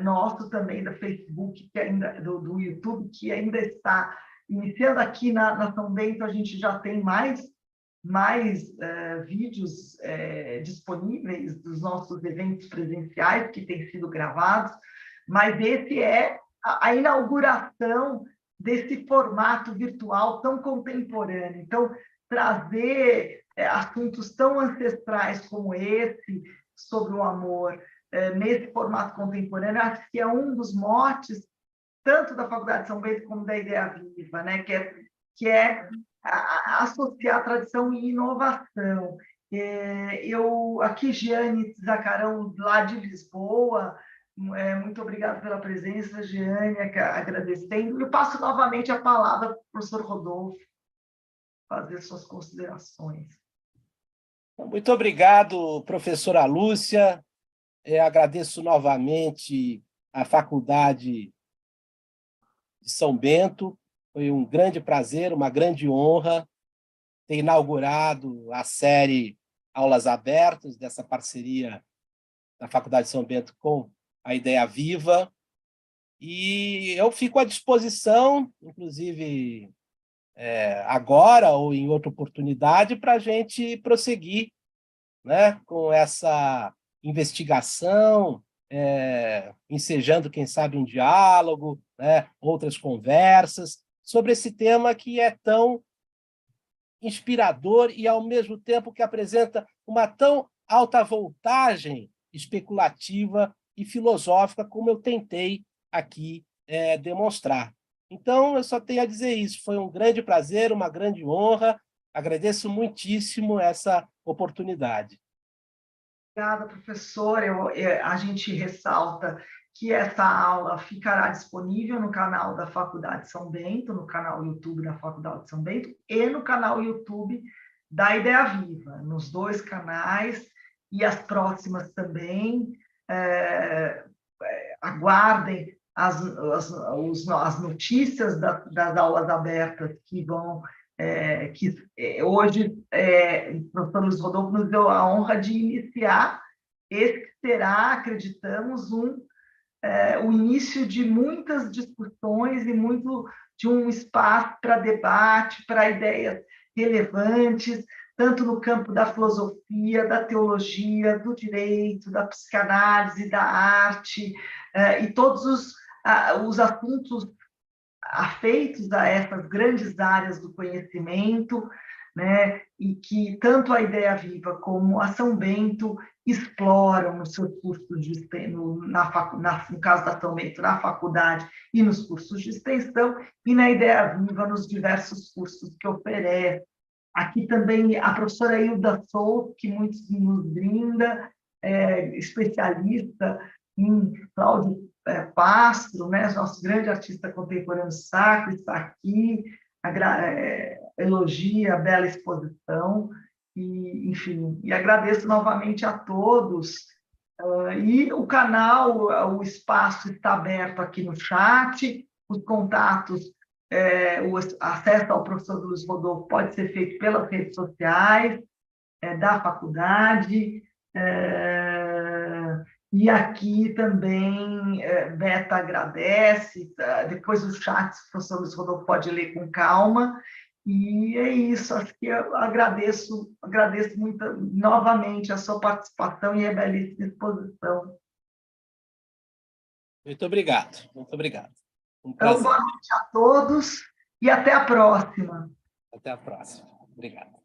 nosso também, da Facebook, que ainda, do YouTube, que ainda está iniciando aqui na São Bento. A gente já tem mais vídeos disponíveis dos nossos eventos presenciais que têm sido gravados, mas esse é a inauguração desse formato virtual tão contemporâneo. Então, trazer assuntos tão ancestrais como esse, sobre o amor, nesse formato contemporâneo, acho que é um dos motes, tanto da Faculdade de São Bento como da Ideia Viva, né? que é associar tradição e inovação. Aqui, Giane Zacarão, lá de Lisboa, muito obrigada pela presença, Giane, agradecendo. Eu passo novamente a palavra para o professor Rodolfo fazer suas considerações. Muito obrigado, professora Lúcia. Agradeço novamente à Faculdade de São Bento. Foi um grande prazer, uma grande honra ter inaugurado a série Aulas Abertas, dessa parceria da Faculdade de São Bento com a Ideia Viva. E eu fico à disposição, inclusive agora ou em outra oportunidade, para a gente prosseguir, né, com essa investigação, ensejando, quem sabe, um diálogo, né, outras conversas, sobre esse tema que é tão inspirador e, ao mesmo tempo, que apresenta uma tão alta voltagem especulativa e filosófica, como eu tentei aqui demonstrar. Então, eu só tenho a dizer isso. Foi um grande prazer, uma grande honra. Agradeço muitíssimo essa oportunidade. Obrigada, professor. A gente ressalta que essa aula ficará disponível no canal da Faculdade de São Bento, no canal YouTube da Faculdade de São Bento e no canal YouTube da Ideia Viva, nos dois canais, e as próximas também. Aguardem as notícias das aulas abertas que vão... hoje, o professor Luiz Rodolfo nos deu a honra de iniciar esse que será, acreditamos, o início de muitas discussões e de um espaço para debate, para ideias relevantes, tanto no campo da filosofia, da teologia, do direito, da psicanálise, da arte, e todos os assuntos afeitos a essas grandes áreas do conhecimento. né? E que tanto a Ideia Viva como a São Bento exploram nos seus cursos de extensão, no caso da São Bento, na faculdade e nos cursos de extensão, e na Ideia Viva, nos diversos cursos que oferece. Aqui também a professora Hilda Souto, que muitos nos brinda, especialista em Cláudio Pastro, né, nosso grande artista contemporâneo sacro, está aqui, elogia a bela exposição, e, enfim, e agradeço novamente a todos. E o canal, o espaço está aberto aqui no chat, os contatos, o acesso ao professor Luiz Rodolfo pode ser feito pelas redes sociais da faculdade, e aqui também Beta agradece, depois os chats o professor Luiz Rodolfo pode ler com calma, e é isso, acho que eu agradeço muito novamente a sua participação e a belíssima exposição. Muito obrigado, muito obrigado. Um Então, prazer. boa noite a todos e até a próxima. Até a próxima. Obrigado.